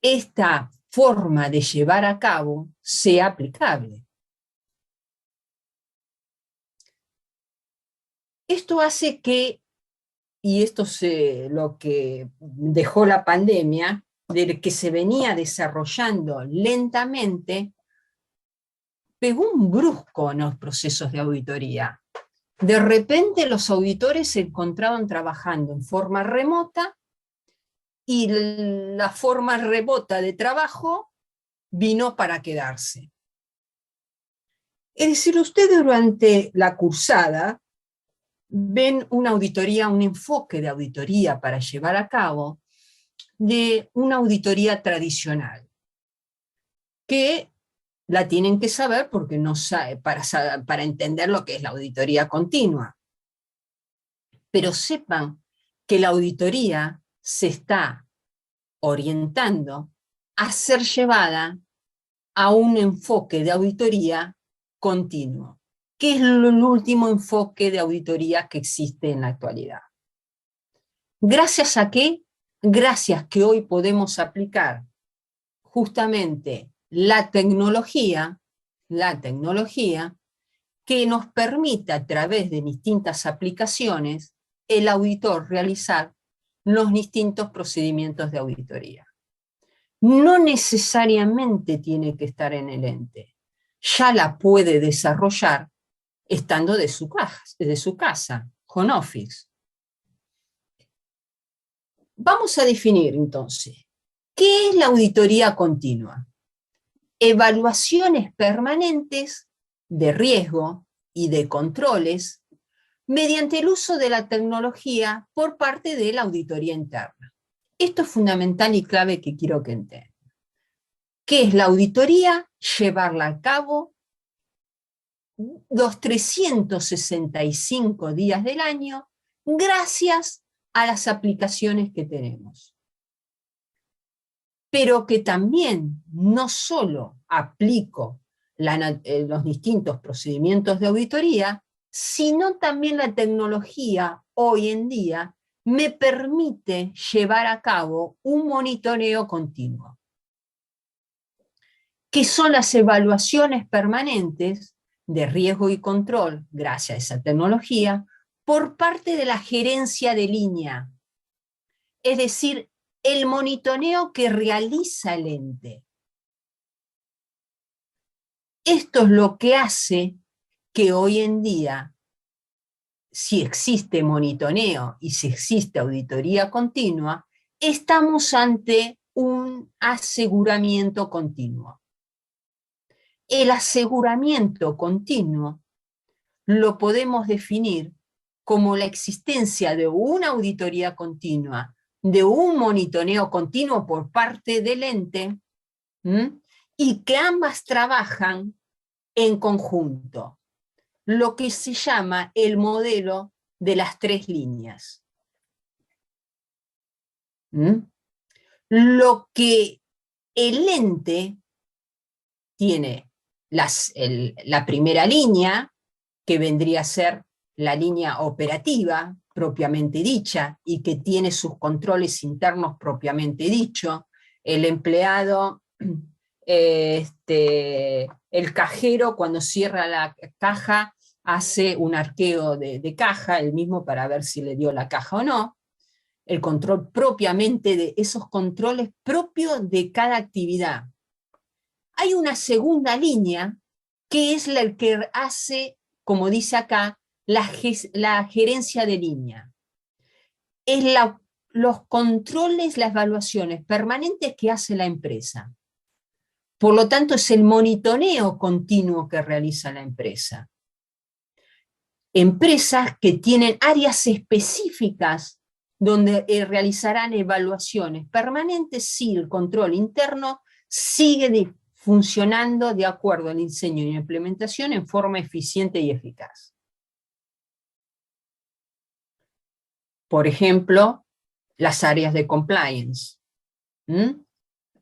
esta forma de llevar a cabo sea aplicable. Esto hace que, y esto es lo que dejó la pandemia, de que se venía desarrollando lentamente, pegó un brusco en los procesos de auditoría. De repente los auditores se encontraban trabajando en forma remota y la forma remota de trabajo vino para quedarse. Es decir, ustedes durante la cursada ven una auditoría, un enfoque de auditoría para llevar a cabo de una auditoría tradicional, que la tienen que saber porque no sabe, para entender lo que es la auditoría continua. Pero sepan que la auditoría se está orientando a ser llevada a un enfoque de auditoría continuo, que es el último enfoque de auditoría que existe en la actualidad. ¿Gracias a qué? Gracias que hoy podemos aplicar justamente la tecnología que nos permite a través de distintas aplicaciones el auditor realizar los distintos procedimientos de auditoría. No necesariamente tiene que estar en el ente, ya la puede desarrollar estando de su casa, home office. Vamos a definir entonces, ¿qué es la auditoría continua? Evaluaciones permanentes de riesgo y de controles mediante el uso de la tecnología por parte de la auditoría interna. Esto es fundamental y clave que quiero que entiendan. ¿Qué es la auditoría? Llevarla a cabo los 365 días del año gracias a las aplicaciones que tenemos. Pero que también no solo aplico los distintos procedimientos de auditoría, sino también la tecnología hoy en día me permite llevar a cabo un monitoreo continuo, que son las evaluaciones permanentes de riesgo y control, gracias a esa tecnología, por parte de la gerencia de línea, es decir, el monitoreo que realiza el ente. Esto es lo que hace que hoy en día, si existe monitoreo y si existe auditoría continua, estamos ante un aseguramiento continuo. El aseguramiento continuo lo podemos definir como la existencia de una auditoría continua, de un monitoreo continuo por parte del ente, y que ambas trabajan en conjunto, lo que se llama el modelo de las 3 líneas. Lo que el ente tiene la primera línea, que vendría a ser la línea operativa propiamente dicha y que tiene sus controles internos propiamente dicho, el empleado, el cajero cuando cierra la caja hace un arqueo de caja, el mismo para ver si le dio la caja o no, el control propiamente de esos controles propios de cada actividad. Hay una segunda línea que es la que hace, como dice acá, la gerencia de línea. Es los controles, las evaluaciones permanentes que hace la empresa. Por lo tanto, es el monitoreo continuo que realiza la empresa. Empresas que tienen áreas específicas donde realizarán evaluaciones permanentes si el control interno sigue funcionando de acuerdo al diseño y implementación en forma eficiente y eficaz. Por ejemplo, las áreas de compliance,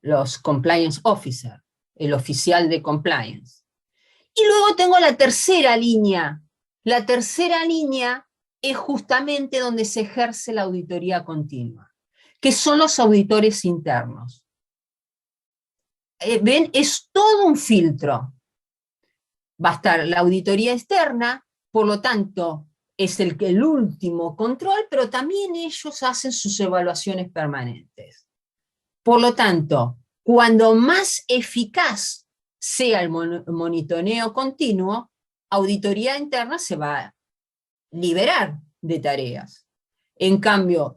los compliance officer, el oficial de compliance. Y luego tengo la tercera línea. La tercera línea es justamente donde se ejerce la auditoría continua, que son los auditores internos. ¿Ven? Es todo un filtro. Va a estar la auditoría externa, por lo tanto, es el último control, pero también ellos hacen sus evaluaciones permanentes. Por lo tanto, cuando más eficaz sea el monitoreo continuo, auditoría interna se va a liberar de tareas. En cambio,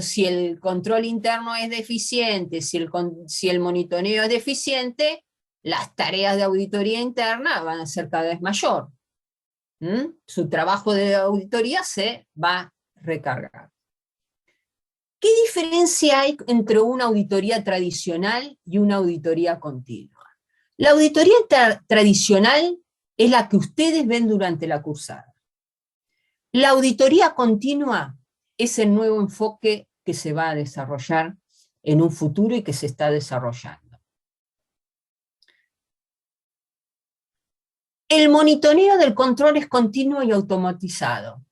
si el control interno es deficiente, si el monitoreo es deficiente, las tareas de auditoría interna van a ser cada vez mayor. Su trabajo de auditoría se va a recargar. ¿Qué diferencia hay entre una auditoría tradicional y una auditoría continua? La auditoría tradicional es la que ustedes ven durante la cursada. La auditoría continua es el nuevo enfoque que se va a desarrollar en un futuro y que se está desarrollando. El monitoreo del control es continuo y automatizado.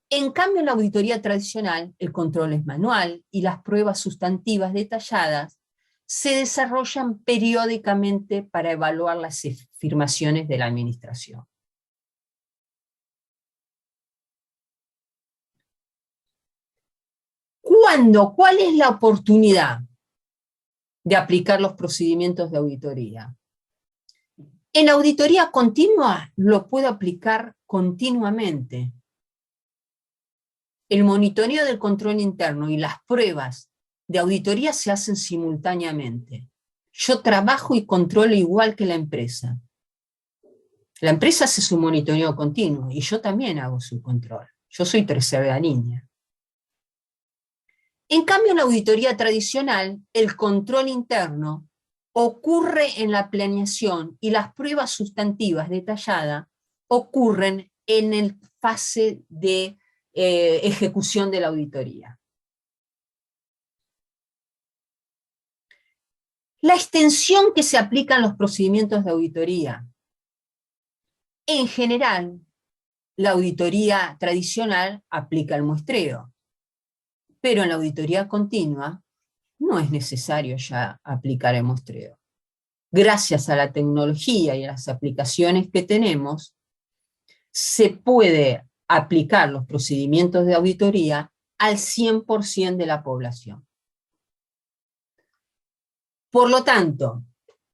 En cambio, en la auditoría tradicional, el control es manual y las pruebas sustantivas detalladas se desarrollan periódicamente para evaluar las afirmaciones de la administración. ¿Cuál es la oportunidad de aplicar los procedimientos de auditoría? En la auditoría continua lo puedo aplicar continuamente. El monitoreo del control interno y las pruebas de auditoría se hacen simultáneamente. Yo trabajo y controlo igual que la empresa. La empresa hace su monitoreo continuo y yo también hago su control. Yo soy tercera línea. En cambio, en la auditoría tradicional, el control interno ocurre en la planeación y las pruebas sustantivas detalladas ocurren en la fase de ejecución de la auditoría. La extensión que se aplica en los procedimientos de auditoría. En general, la auditoría tradicional aplica el muestreo, pero en la auditoría continua no es necesario ya aplicar el muestreo. Gracias a la tecnología y a las aplicaciones que tenemos, se puede aplicar los procedimientos de auditoría al 100% de la población. Por lo tanto,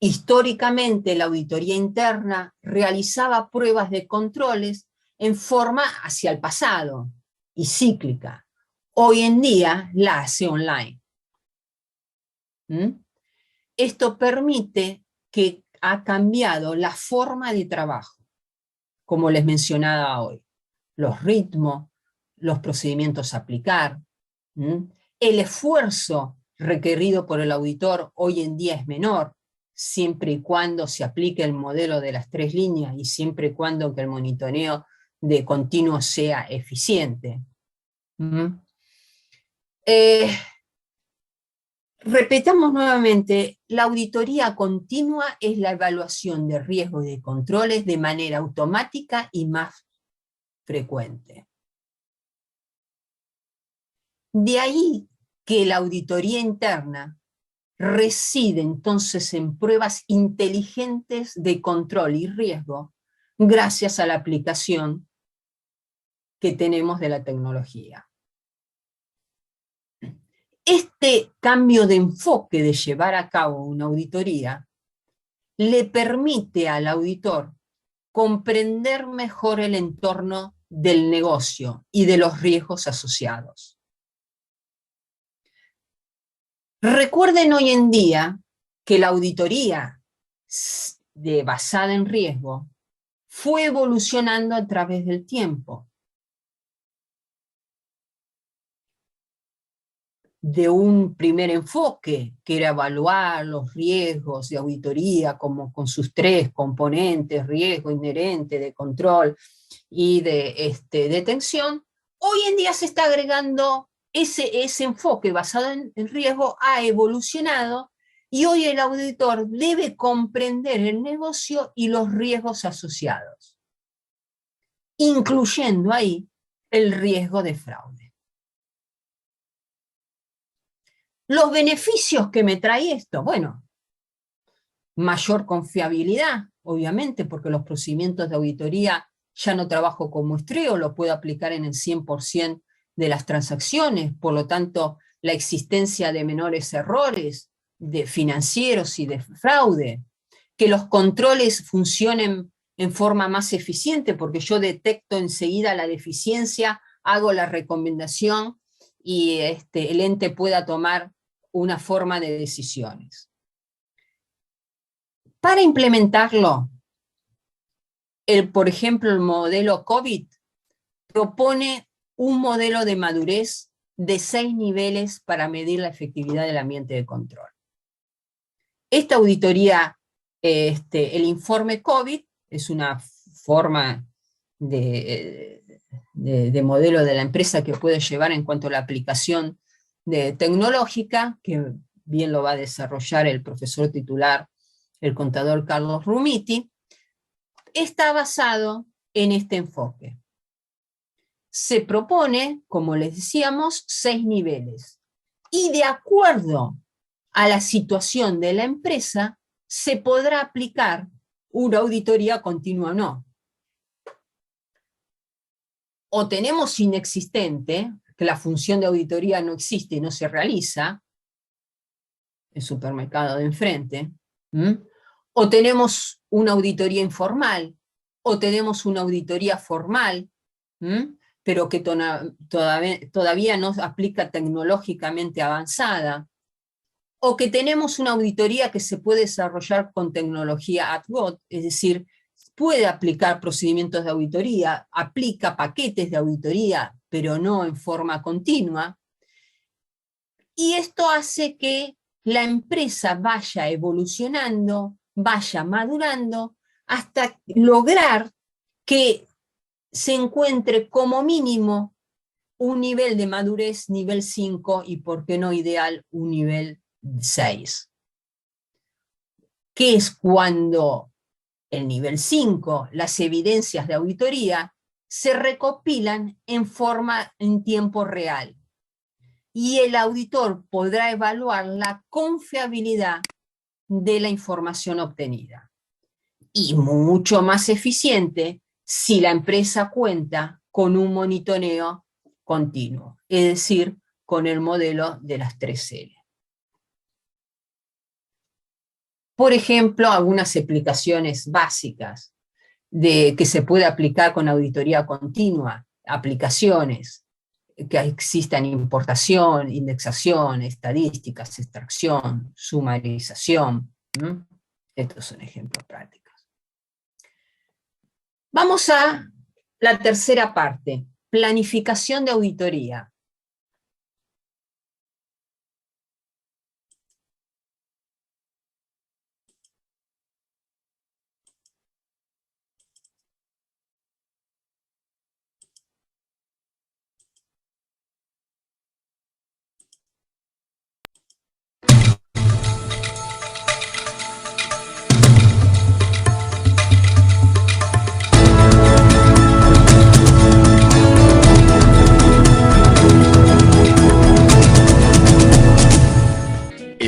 históricamente la auditoría interna realizaba pruebas de controles en forma hacia el pasado y cíclica. Hoy en día la hace online. Esto permite que ha cambiado la forma de trabajo, como les mencionaba hoy. Los ritmos, los procedimientos a aplicar, el esfuerzo requerido por el auditor hoy en día es menor, siempre y cuando se aplique el modelo de las 3 líneas y siempre y cuando que el monitoreo de continuo sea eficiente. Repetamos nuevamente, la auditoría continua es la evaluación de riesgos y de controles de manera automática y más frecuente. De ahí que la auditoría interna reside entonces en pruebas inteligentes de control y riesgo, gracias a la aplicación que tenemos de la tecnología. Este cambio de enfoque de llevar a cabo una auditoría le permite al auditor comprender mejor el entorno del negocio y de los riesgos asociados. Recuerden hoy en día que la auditoría basada en riesgo fue evolucionando a través del tiempo. De un primer enfoque, que era evaluar los riesgos de auditoría como con sus 3 componentes, riesgo inherente, de control y de detención, hoy en día se está agregando ese enfoque basado en riesgo, ha evolucionado, y hoy el auditor debe comprender el negocio y los riesgos asociados, incluyendo ahí el riesgo de fraude. ¿Los beneficios que me trae esto? Bueno, mayor confiabilidad, obviamente, porque los procedimientos de auditoría ya no trabajo con muestreo, lo puedo aplicar en el 100% de las transacciones, por lo tanto, la existencia de menores errores de financieros y de fraude, que los controles funcionen en forma más eficiente, porque yo detecto enseguida la deficiencia, hago la recomendación y el ente pueda tomar una forma de decisiones. Para implementarlo, por ejemplo, el modelo COVID propone un modelo de madurez de 6 niveles para medir la efectividad del ambiente de control. Esta auditoría, el informe COVID, es una forma de modelo de la empresa que puede llevar en cuanto a la aplicación tecnológica, que bien lo va a desarrollar el profesor titular, el contador Carlos Rumiti, está basado en este enfoque. Se propone, como les decíamos, 6 niveles, y de acuerdo a la situación de la empresa, se podrá aplicar una auditoría continua o no. O tenemos inexistente, que la función de auditoría no existe y no se realiza, el supermercado de enfrente, o tenemos una auditoría informal, o tenemos una auditoría formal, pero que todavía no aplica tecnológicamente avanzada, o que tenemos una auditoría que se puede desarrollar con tecnología ad hoc, es decir, puede aplicar procedimientos de auditoría, aplica paquetes de auditoría, pero no en forma continua, y esto hace que la empresa vaya evolucionando, vaya madurando, hasta lograr que se encuentre como mínimo un nivel de madurez nivel 5 y, por qué no ideal, un nivel 6. Que es cuando el nivel 5, las evidencias de auditoría, se recopilan en tiempo real. Y el auditor podrá evaluar la confiabilidad de la información obtenida. Y mucho más eficiente si la empresa cuenta con un monitoreo continuo, es decir, con el modelo de las 3L. Por ejemplo, algunas aplicaciones básicas que se puede aplicar con auditoría continua, aplicaciones que existan: importación, indexación, estadísticas, extracción, sumarización. Estos son ejemplos prácticos. Vamos a la tercera parte, planificación de auditoría.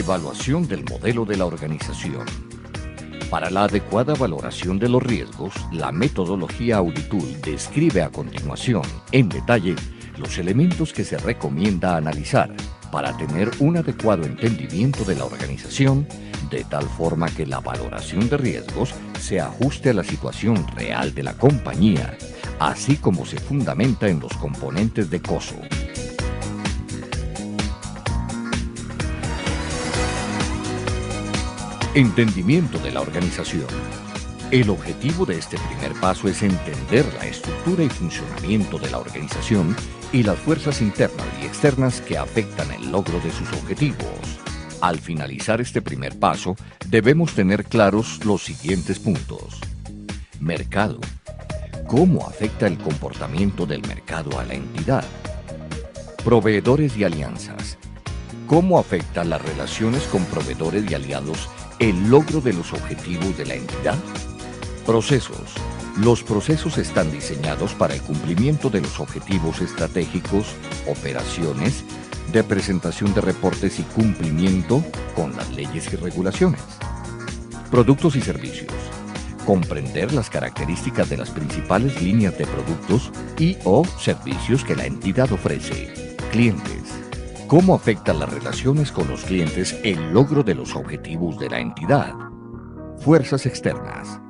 Evaluación del modelo de la organización. Para la adecuada valoración de los riesgos, la metodología Auditool describe a continuación, en detalle, los elementos que se recomienda analizar para tener un adecuado entendimiento de la organización, de tal forma que la valoración de riesgos se ajuste a la situación real de la compañía, así como se fundamenta en los componentes de COSO. Entendimiento de la organización. El objetivo de este primer paso es entender la estructura y funcionamiento de la organización y las fuerzas internas y externas que afectan el logro de sus objetivos. Al finalizar este primer paso, debemos tener claros los siguientes puntos. Mercado. ¿Cómo afecta el comportamiento del mercado a la entidad? Proveedores y alianzas. ¿Cómo afectan las relaciones con proveedores y aliados el logro de los objetivos de la entidad? Procesos. Los procesos están diseñados para el cumplimiento de los objetivos estratégicos, operaciones, de presentación de reportes y cumplimiento con las leyes y regulaciones. Productos y servicios. Comprender las características de las principales líneas de productos y o servicios que la entidad ofrece. Clientes. ¿Cómo afectan las relaciones con los clientes el logro de los objetivos de la entidad? Fuerzas externas.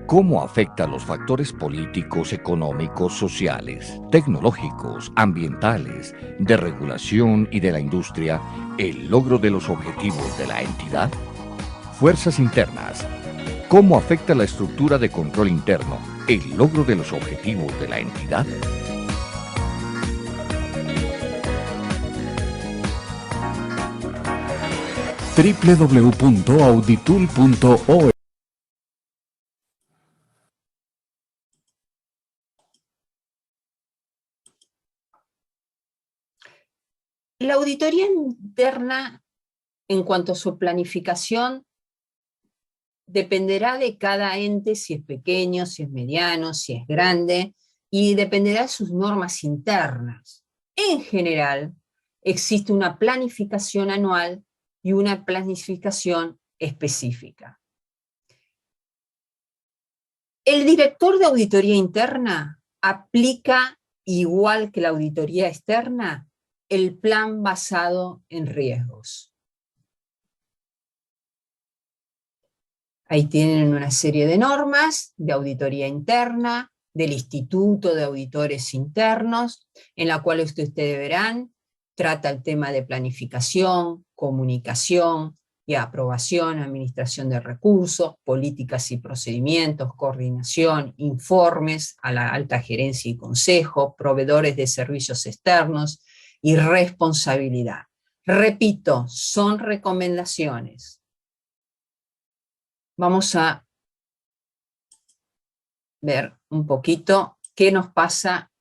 ¿Cómo afectan los factores políticos, económicos, sociales, tecnológicos, ambientales, de regulación y de la industria el logro de los objetivos de la entidad? Fuerzas internas. ¿Cómo afecta la estructura de control interno el logro de los objetivos de la entidad? www.auditool.org. La auditoría interna, en cuanto a su planificación, dependerá de cada ente, si es pequeño, si es mediano, si es grande, y dependerá de sus normas internas. En general, existe una planificación anual y una planificación específica. El director de auditoría interna aplica, igual que la auditoría externa, el plan basado en riesgos. Ahí tienen una serie de normas de auditoría interna, del Instituto de Auditores Internos, en la cual ustedes verán, trata el tema de planificación, comunicación y aprobación, administración de recursos, políticas y procedimientos, coordinación, informes a la alta gerencia y consejo, proveedores de servicios externos y responsabilidad. Repito, son recomendaciones. Vamos a ver un poquito qué nos pasa,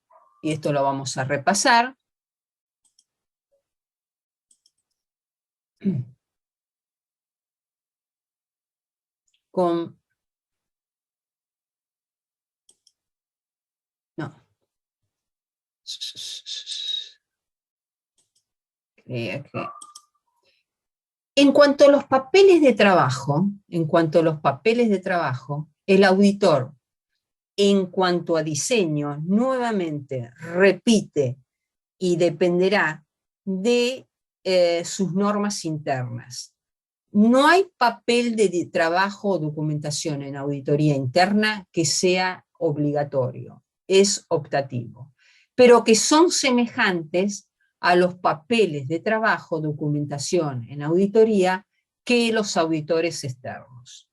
y esto lo vamos a repasar. En cuanto a los papeles de trabajo, el auditor, en cuanto a diseño, nuevamente repite y dependerá de sus normas internas. No hay papel de trabajo o documentación en auditoría interna que sea obligatorio, es optativo, pero que son semejantes a los papeles de trabajo, documentación en auditoría que los auditores externos.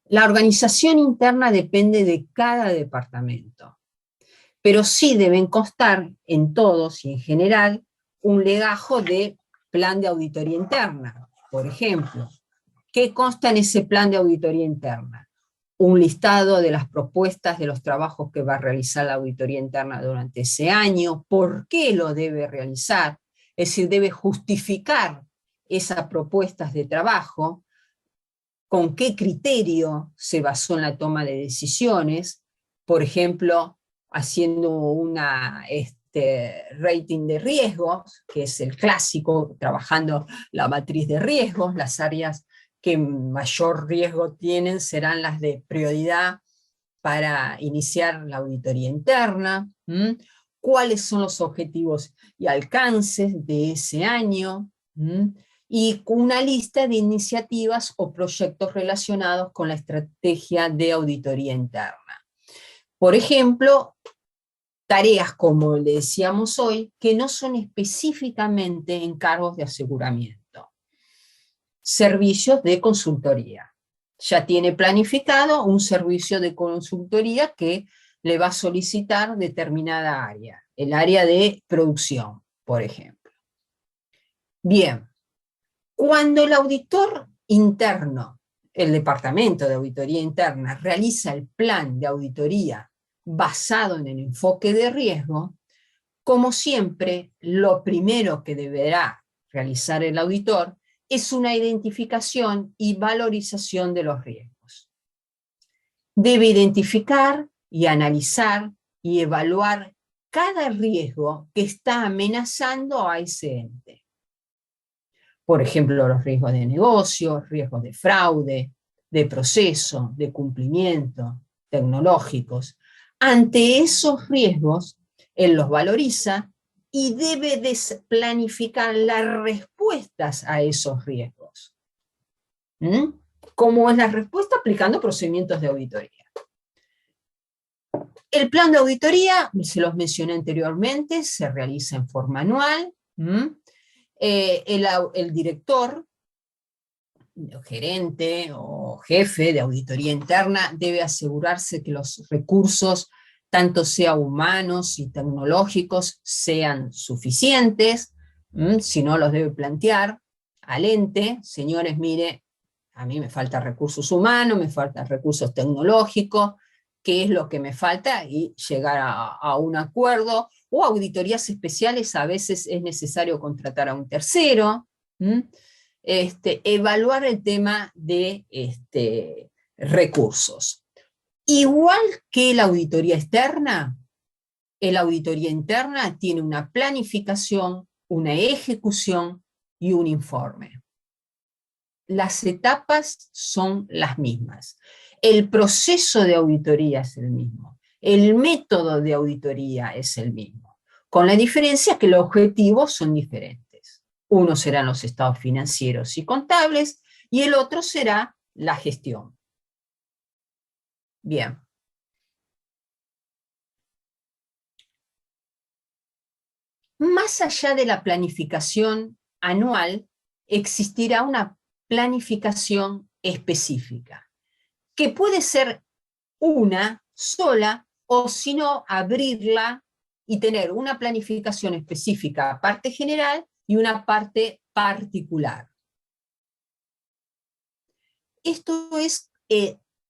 La organización interna depende de cada departamento, pero sí deben constar en todos y en general un legajo de plan de auditoría interna. Por ejemplo, ¿qué consta en ese plan de auditoría interna? Un listado de las propuestas de los trabajos que va a realizar la auditoría interna durante ese año, por qué lo debe realizar, es decir, debe justificar esas propuestas de trabajo, con qué criterio se basó en la toma de decisiones, por ejemplo, haciendo una rating de riesgos, que es el clásico, trabajando la matriz de riesgos. Las áreas que mayor riesgo tienen serán las de prioridad para iniciar la auditoría interna. ¿Cuáles son los objetivos y alcances de ese año? Y una lista de iniciativas o proyectos relacionados con la estrategia de auditoría interna. Por ejemplo, tareas como le decíamos hoy, que no son específicamente encargos de aseguramiento. Servicios de consultoría. Ya tiene planificado un servicio de consultoría que le va a solicitar determinada área, el área de producción, por ejemplo. Bien, cuando el auditor interno, el departamento de auditoría interna, realiza el plan de auditoría basado en el enfoque de riesgo, como siempre, lo primero que deberá realizar el auditor es una identificación y valorización de los riesgos. Debe identificar y analizar y evaluar cada riesgo que está amenazando a ese ente. Por ejemplo, los riesgos de negocio, riesgos de fraude, de proceso, de cumplimiento, tecnológicos. Ante esos riesgos, él los valoriza y debe planificar las respuestas a esos riesgos. ¿Cómo es la respuesta? Aplicando procedimientos de auditoría. El plan de auditoría, se los mencioné anteriormente, se realiza en forma anual. El director, el gerente o jefe de auditoría interna debe asegurarse que los recursos, tanto sean humanos y tecnológicos, sean suficientes. Si no, los debe plantear al ente: señores, mire, a mí me faltan recursos humanos, me faltan recursos tecnológicos, ¿qué es lo que me falta? Y llegar a un acuerdo. O auditorías especiales, a veces es necesario contratar a un tercero. Evaluar el tema de recursos. Igual que la auditoría interna tiene una planificación, una ejecución y un informe. Las etapas son las mismas. El proceso de auditoría es el mismo. El método de auditoría es el mismo, con la diferencia que los objetivos son diferentes. Uno serán los estados financieros y contables, y el otro será la gestión. Bien. Más allá de la planificación anual, existirá una planificación específica, que puede ser una sola, o si no, abrirla y tener una planificación específica, parte general y una parte particular. Esto es,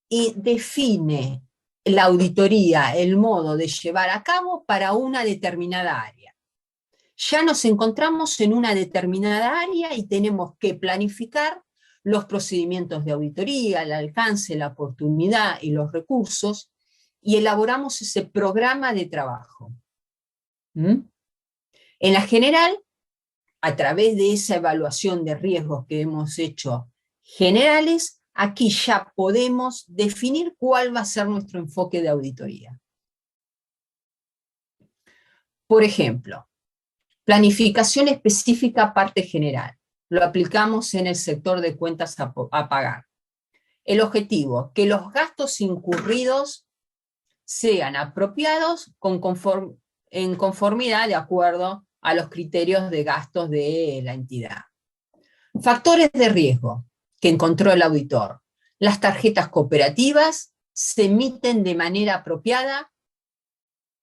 define la auditoría, el modo de llevar a cabo para una determinada área. Ya nos encontramos en una determinada área y tenemos que planificar los procedimientos de auditoría, el alcance, la oportunidad y los recursos, y elaboramos ese programa de trabajo. En la general, a través de esa evaluación de riesgos que hemos hecho generales, aquí ya podemos definir cuál va a ser nuestro enfoque de auditoría. Por ejemplo, planificación específica, parte general. Lo aplicamos en el sector de cuentas a pagar. El objetivo: que los gastos incurridos sean apropiados en conformidad de acuerdo a los criterios de gastos de la entidad. Factores de riesgo que encontró el auditor. Las tarjetas cooperativas se emiten de manera apropiada,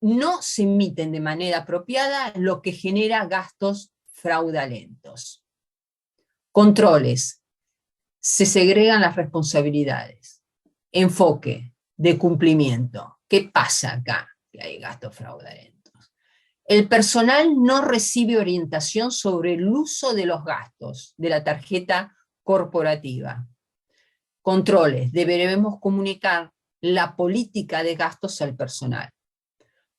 no se emiten de manera apropiada, lo que genera gastos fraudulentos. Controles. Se segregan las responsabilidades. Enfoque de cumplimiento. ¿Qué pasa acá? Que hay gastos fraudulentos. El personal no recibe orientación sobre el uso de los gastos de la tarjeta corporativa. Controles. Deberemos comunicar la política de gastos al personal.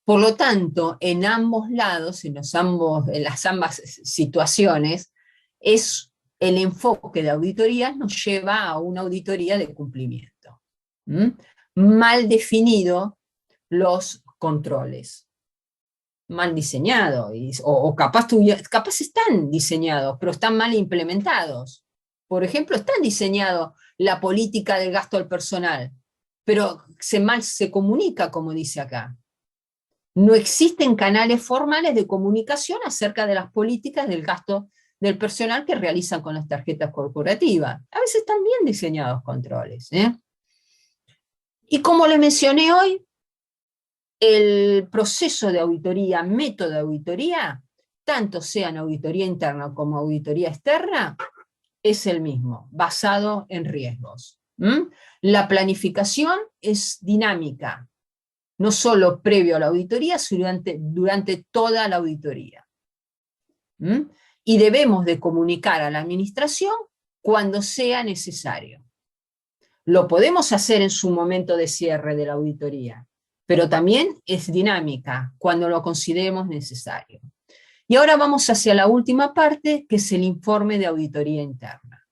Por lo tanto, en ambos lados, en las ambas situaciones, el enfoque de auditoría nos lleva a una auditoría de cumplimiento. Mal definido los controles, mal diseñado, o capaz están diseñados, pero están mal implementados. Por ejemplo, están diseñados la política del gasto del personal, pero mal se comunica, como dice acá. No existen canales formales de comunicación acerca de las políticas del gasto del personal que realizan con las tarjetas corporativas. A veces están bien diseñados controles. Y como le mencioné hoy, el proceso de auditoría, método de auditoría, tanto sea en auditoría interna como auditoría externa, es el mismo, basado en riesgos. La planificación es dinámica, no solo previo a la auditoría, sino durante toda la auditoría. Y debemos de comunicar a la administración cuando sea necesario. Lo podemos hacer en su momento de cierre de la auditoría, pero también es dinámica cuando lo consideremos necesario. Y ahora vamos hacia la última parte, que es el informe de auditoría interna.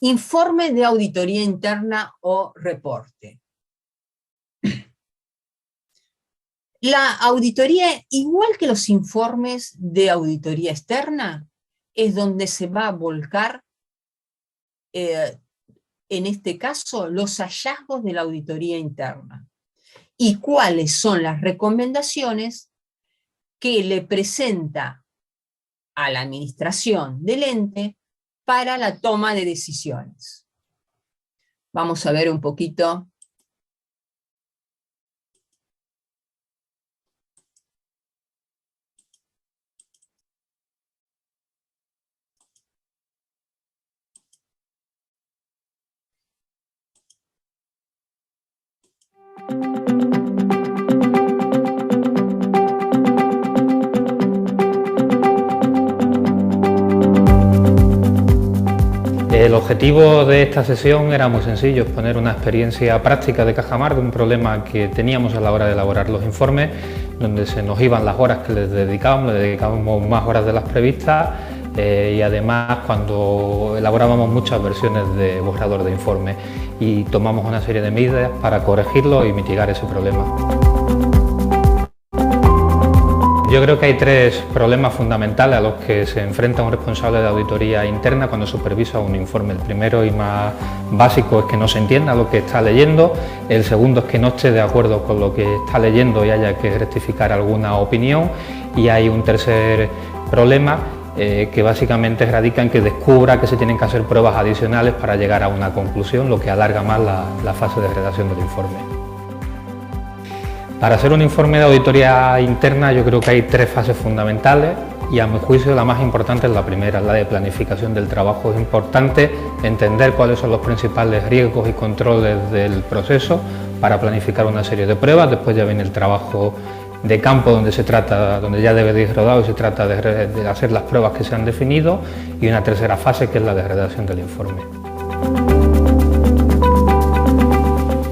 Informe de auditoría interna o reporte. La auditoría, igual que los informes de auditoría externa, es donde se va a volcar, en este caso, los hallazgos de la auditoría interna y cuáles son las recomendaciones que le presenta a la administración del ente para la toma de decisiones. Vamos a ver un poquito. El objetivo de esta sesión era muy sencillo, exponer una experiencia práctica de Cajamar de un problema que teníamos a la hora de elaborar los informes, donde se nos iban las horas que le dedicábamos más horas de las previstas, y además cuando elaborábamos muchas versiones de borrador de informe, y tomamos una serie de medidas para corregirlo y mitigar ese problema. Yo creo que hay tres problemas fundamentales a los que se enfrenta un responsable de auditoría interna cuando supervisa un informe. El primero y más básico es que no se entienda lo que está leyendo. El segundo es que no esté de acuerdo con lo que está leyendo y haya que rectificar alguna opinión. Y hay un tercer problema que básicamente radica en que descubra que se tienen que hacer pruebas adicionales para llegar a una conclusión, lo que alarga más la fase de redacción del informe. Para hacer un informe de auditoría interna yo creo que hay tres fases fundamentales y a mi juicio la más importante es la primera, la de planificación del trabajo. Es importante entender cuáles son los principales riesgos y controles del proceso para planificar una serie de pruebas. Después ya viene el trabajo de campo donde ya debe de ir rodado y se trata de hacer las pruebas que se han definido, y una tercera fase que es la de redacción del informe.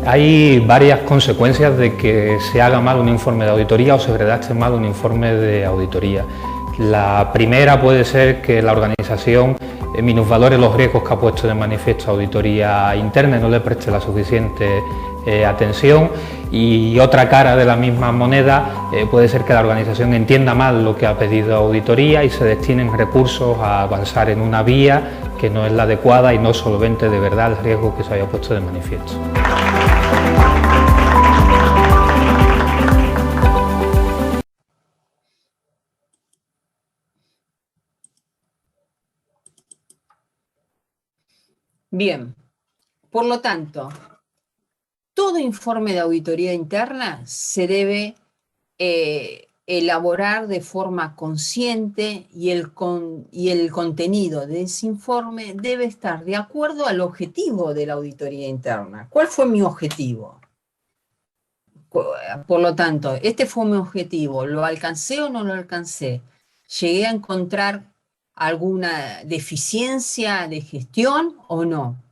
Hay varias consecuencias de que se haga mal un informe de auditoría o se redacte mal un informe de auditoría. La primera puede ser que la organización minusvalore los riesgos que ha puesto de manifiesto auditoría interna y no le preste la suficiente atención, y otra cara de la misma moneda puede ser que la organización entienda mal lo que ha pedido auditoría y se destinen recursos a avanzar en una vía que no es la adecuada y no solvente de verdad el riesgo que se haya puesto de manifiesto. Bien, por lo tanto, todo informe de auditoría interna se debe elaborar de forma consciente y el contenido de ese informe debe estar de acuerdo al objetivo de la auditoría interna. ¿Cuál fue mi objetivo? Por lo tanto, este fue mi objetivo. ¿Lo alcancé o no lo alcancé? ¿Llegué a encontrar alguna deficiencia de gestión o no?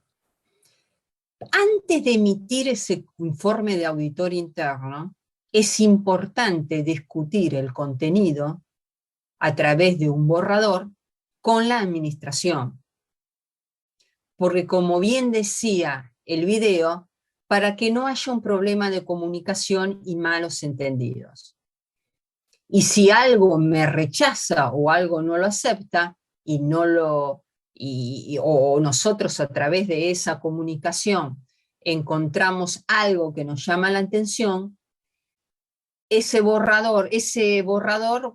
Antes de emitir ese informe de auditor interno, es importante discutir el contenido a través de un borrador con la administración. Porque como bien decía el video, para que no haya un problema de comunicación y malos entendidos. Y si algo me rechaza o algo no lo acepta, o nosotros a través de esa comunicación encontramos algo que nos llama la atención, ese borrador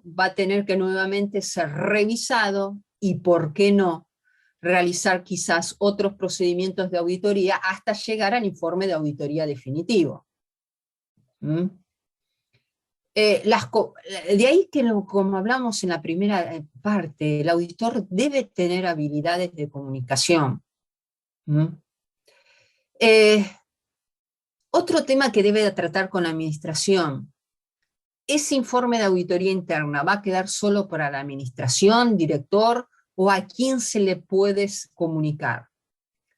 va a tener que nuevamente ser revisado y, ¿por qué no?, realizar quizás otros procedimientos de auditoría hasta llegar al informe de auditoría definitivo. ¿Mm? De ahí que, como hablamos en la primera parte, el auditor debe tener habilidades de comunicación. ¿Mm? Otro tema que debe tratar con la administración: ¿ese informe de auditoría interna va a quedar solo para la administración, director, o a quién se le puede comunicar?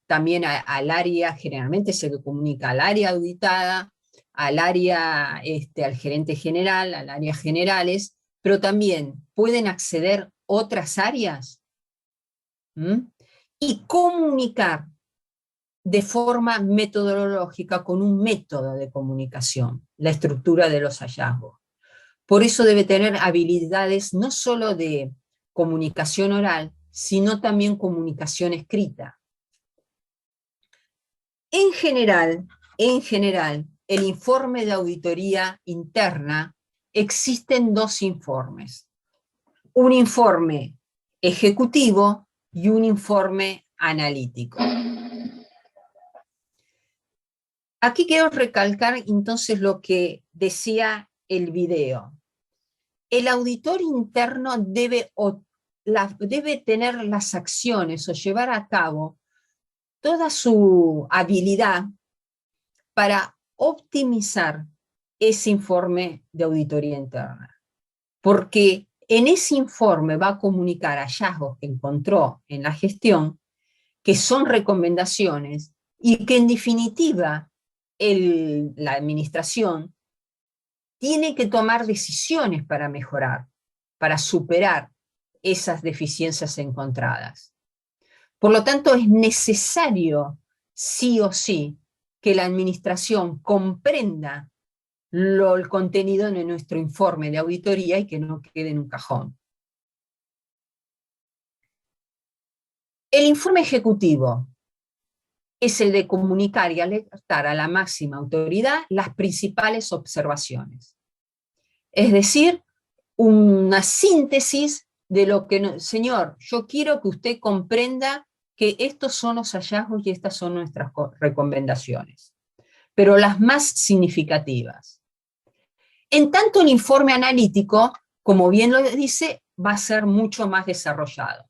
También al área, generalmente se le comunica al área auditada, al área, al gerente general, al área generales, pero también pueden acceder otras áreas. ¿Mm? Y comunicar de forma metodológica con un método de comunicación, la estructura de los hallazgos. Por eso debe tener habilidades no solo de comunicación oral, sino también comunicación escrita. En general, el informe de auditoría interna, existen dos informes: un informe ejecutivo y un informe analítico. Aquí quiero recalcar entonces lo que decía el video. El auditor interno debe tener las acciones o llevar a cabo toda su habilidad para optimizar ese informe de auditoría interna. Porque en ese informe va a comunicar hallazgos que encontró en la gestión, que son recomendaciones, y que en definitiva la administración tiene que tomar decisiones para mejorar, para superar esas deficiencias encontradas. Por lo tanto, es necesario, sí o sí, que la administración comprenda el contenido de nuestro informe de auditoría y que no quede en un cajón. El informe ejecutivo es el de comunicar y alertar a la máxima autoridad las principales observaciones. Es decir, una síntesis de lo que, señor, yo quiero que usted comprenda que estos son los hallazgos y estas son nuestras recomendaciones, pero las más significativas. En tanto, el informe analítico, como bien lo dice, va a ser mucho más desarrollado,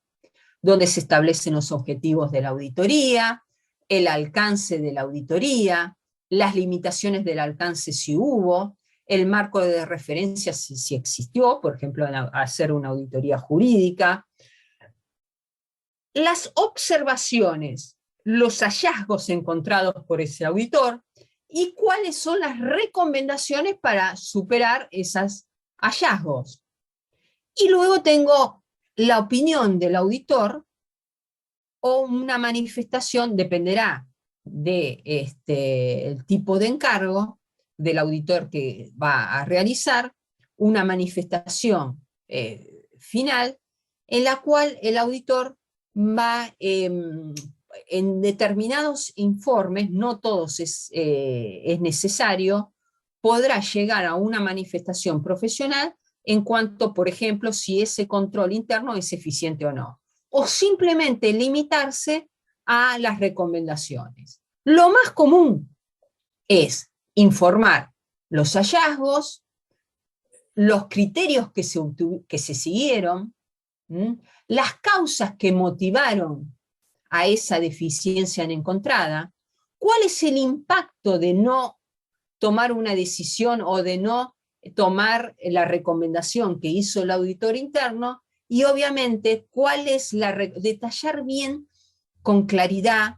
donde se establecen los objetivos de la auditoría, el alcance de la auditoría, las limitaciones del alcance si hubo, el marco de referencia si existió, por ejemplo, hacer una auditoría jurídica, las observaciones, los hallazgos encontrados por ese auditor y cuáles son las recomendaciones para superar esos hallazgos. Y luego tengo la opinión del auditor o una manifestación, dependerá del tipo de encargo del auditor que va a realizar, una manifestación final en la cual el auditor va en determinados informes, no todos es necesario, podrá llegar a una manifestación profesional en cuanto, por ejemplo, si ese control interno es eficiente o no, o simplemente limitarse a las recomendaciones. Lo más común es informar los hallazgos, los criterios que se siguieron, las causas que motivaron a esa deficiencia encontrada, cuál es el impacto de no tomar una decisión o de no tomar la recomendación que hizo el auditor interno, y obviamente cuál es detallar bien con claridad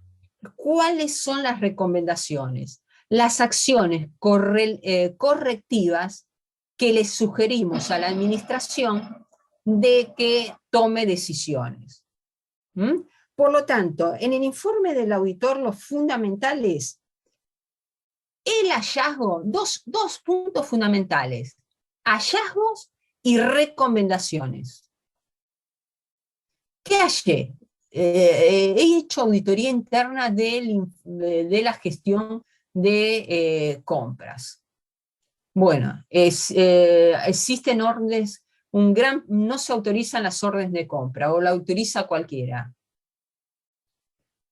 cuáles son las recomendaciones, las acciones correctivas que le sugerimos a la administración de que tome decisiones. Por lo tanto, en el informe del auditor lo fundamental es el hallazgo, dos puntos fundamentales, hallazgos y recomendaciones. ¿Qué hallé? He hecho auditoría interna de la gestión de compras. Bueno, existen órdenes, no se autorizan las órdenes de compra, o la autoriza cualquiera.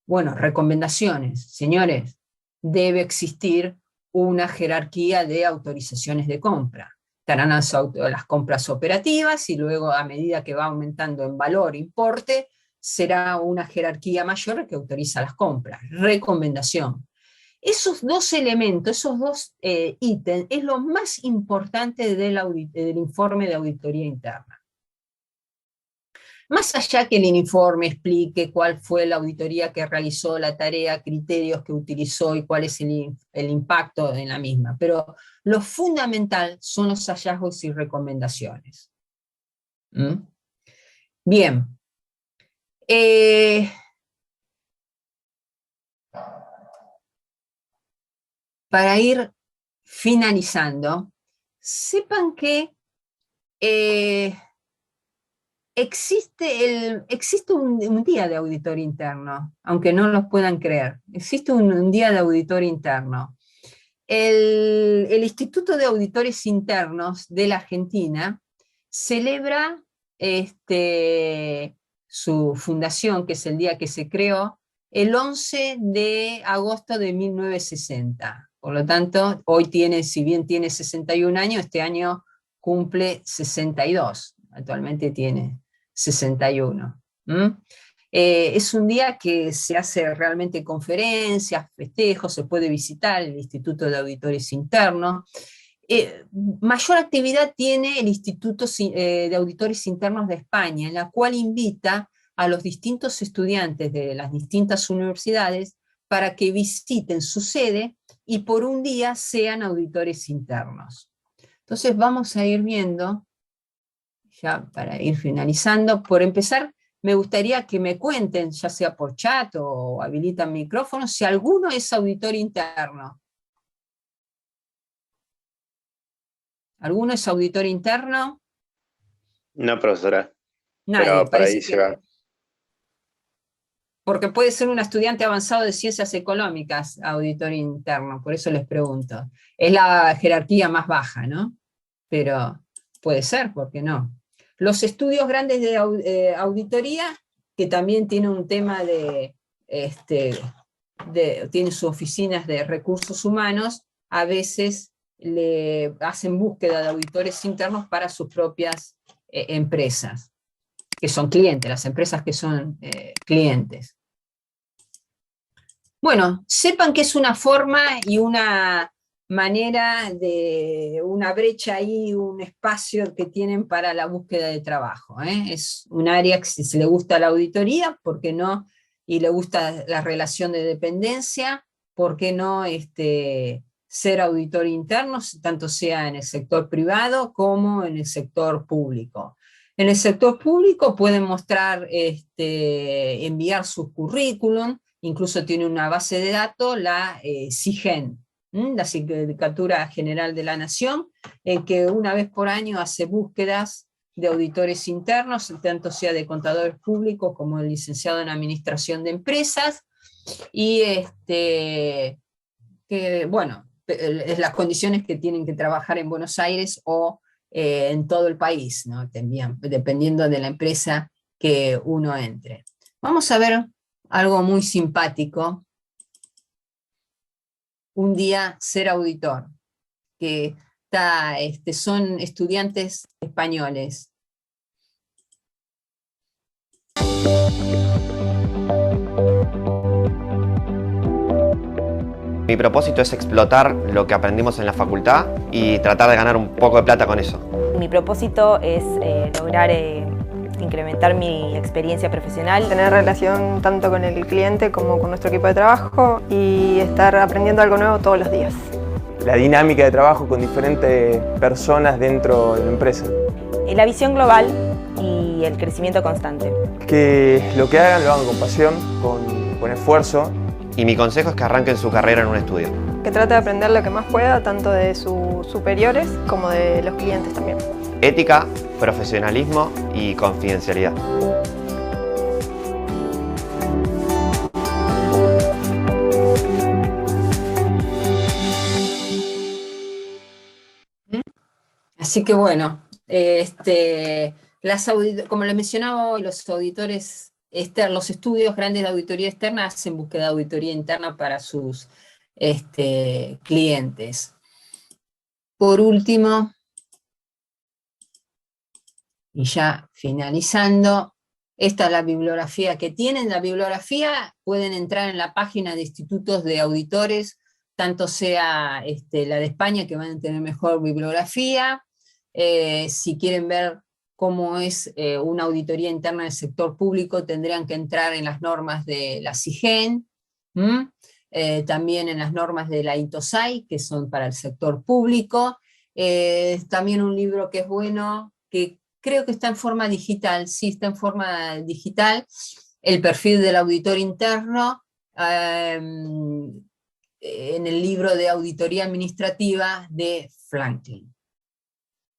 Bueno, recomendaciones, señores, debe existir una jerarquía de autorizaciones de compra. Estarán las compras operativas y luego a medida que va aumentando en valor, importe, será una jerarquía mayor que autoriza las compras. Recomendación. Esos dos elementos, esos dos ítems, es lo más importante del informe de auditoría interna. Más allá que el informe explique cuál fue la auditoría que realizó, la tarea, criterios que utilizó y cuál es el impacto en la misma, pero lo fundamental son los hallazgos y recomendaciones. Bien. Para ir finalizando, sepan que existe un día de auditor interno, aunque no los puedan creer. Existe un día de auditor interno. El Instituto de Auditores Internos de la Argentina celebra su fundación, que es el día que se creó, el 11 de agosto de 1960. Por lo tanto, hoy si bien tiene 61 años, este año cumple 62. Actualmente tiene 61. Es un día que se hace realmente conferencias, festejos, se puede visitar el Instituto de Auditores Internos. Mayor actividad tiene el Instituto de Auditores Internos de España, en la cual invita a los distintos estudiantes de las distintas universidades para que visiten su sede y por un día sean auditores internos. Entonces vamos a ir viendo, ya para ir finalizando. Por empezar, me gustaría que me cuenten, ya sea por chat o habilitan micrófonos, si alguno es auditor interno. ¿Alguno es auditor interno? No, profesora. Nadie, pero por ahí se va. Porque puede ser un estudiante avanzado de ciencias económicas, auditor interno, por eso les pregunto. Es la jerarquía más baja, ¿no? Pero puede ser, ¿por qué no? Los estudios grandes de auditoría, que también tiene un tema tiene sus oficinas de recursos humanos, a veces le hacen búsqueda de auditores internos para sus propias empresas, que son clientes, las empresas que son clientes. Bueno, sepan que es una forma y una manera de una brecha ahí, un espacio que tienen para la búsqueda de trabajo. Es un área que si le gusta la auditoría, ¿por qué no? Y le gusta la relación de dependencia, ¿por qué no ser auditor interno, tanto sea en el sector privado como en el sector público? En el sector público pueden mostrar, enviar su currículum, incluso tiene una base de datos, la SIGEN, la Sindicatura General de la Nación, que una vez por año hace búsquedas de auditores internos, tanto sea de contadores públicos como el licenciado en Administración de Empresas, y bueno, las condiciones que tienen que trabajar en Buenos Aires o en todo el país, ¿no? También, dependiendo de la empresa que uno entre. Vamos a ver algo muy simpático. Un día ser auditor, que son estudiantes españoles. Mi propósito es explotar lo que aprendimos en la facultad y tratar de ganar un poco de plata con eso. Mi propósito es lograr incrementar mi experiencia profesional. Tener relación tanto con el cliente como con nuestro equipo de trabajo y estar aprendiendo algo nuevo todos los días. La dinámica de trabajo con diferentes personas dentro de la empresa. La visión global y el crecimiento constante. Que lo que hagan lo hagan con pasión, con esfuerzo. Y mi consejo es que arranquen su carrera en un estudio. Que trate de aprender lo que más pueda, tanto de sus superiores como de los clientes también. Ética, profesionalismo y confidencialidad. Así que bueno, como les mencionaba hoy, los auditores los estudios grandes de auditoría externa hacen búsqueda de auditoría interna para sus clientes. Por último, y ya finalizando, esta es la bibliografía que tienen. La bibliografía pueden entrar en la página de institutos de auditores, tanto sea la de España, que van a tener mejor bibliografía. Si quieren ver cómo es una auditoría interna del sector público, tendrían que entrar en las normas de la SIGEN, también en las normas de la INTOSAI, que son para el sector público. También un libro que es bueno, que creo que está en forma digital, sí está en forma digital, El perfil del auditor interno, en el libro de auditoría administrativa de Franklin.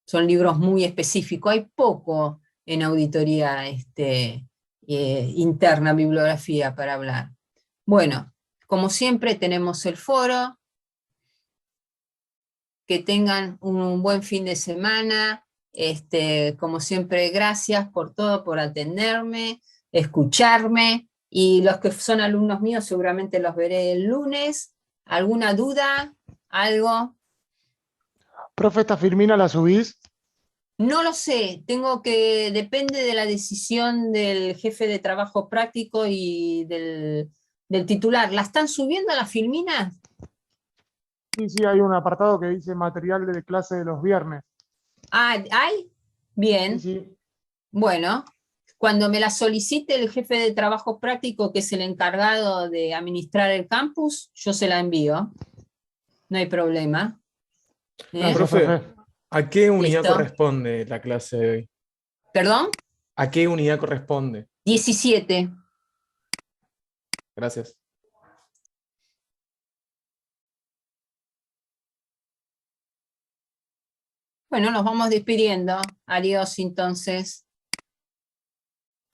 Son libros muy específicos, hay poco en auditoría interna, bibliografía para hablar. Bueno, como siempre tenemos el foro, que tengan un buen fin de semana, como siempre gracias por todo, por atenderme, escucharme, y los que son alumnos míos seguramente los veré el lunes. ¿Alguna duda? ¿Algo? Profe, ¿esta Firmina la subís? No lo sé, depende de la decisión del jefe de trabajo práctico y del titular. ¿La están subiendo a la Filmina? Sí, hay un apartado que dice material de clase de los viernes. Ah, ¿hay? Bien. Sí. Bueno, cuando me la solicite el jefe de trabajo práctico, que es el encargado de administrar el campus, yo se la envío. No hay problema. Profe, ¿a qué unidad ¿Listo? corresponde la clase de hoy? ¿Perdón? ¿A qué unidad corresponde? 17. Gracias. Bueno, nos vamos despidiendo. Adiós, entonces.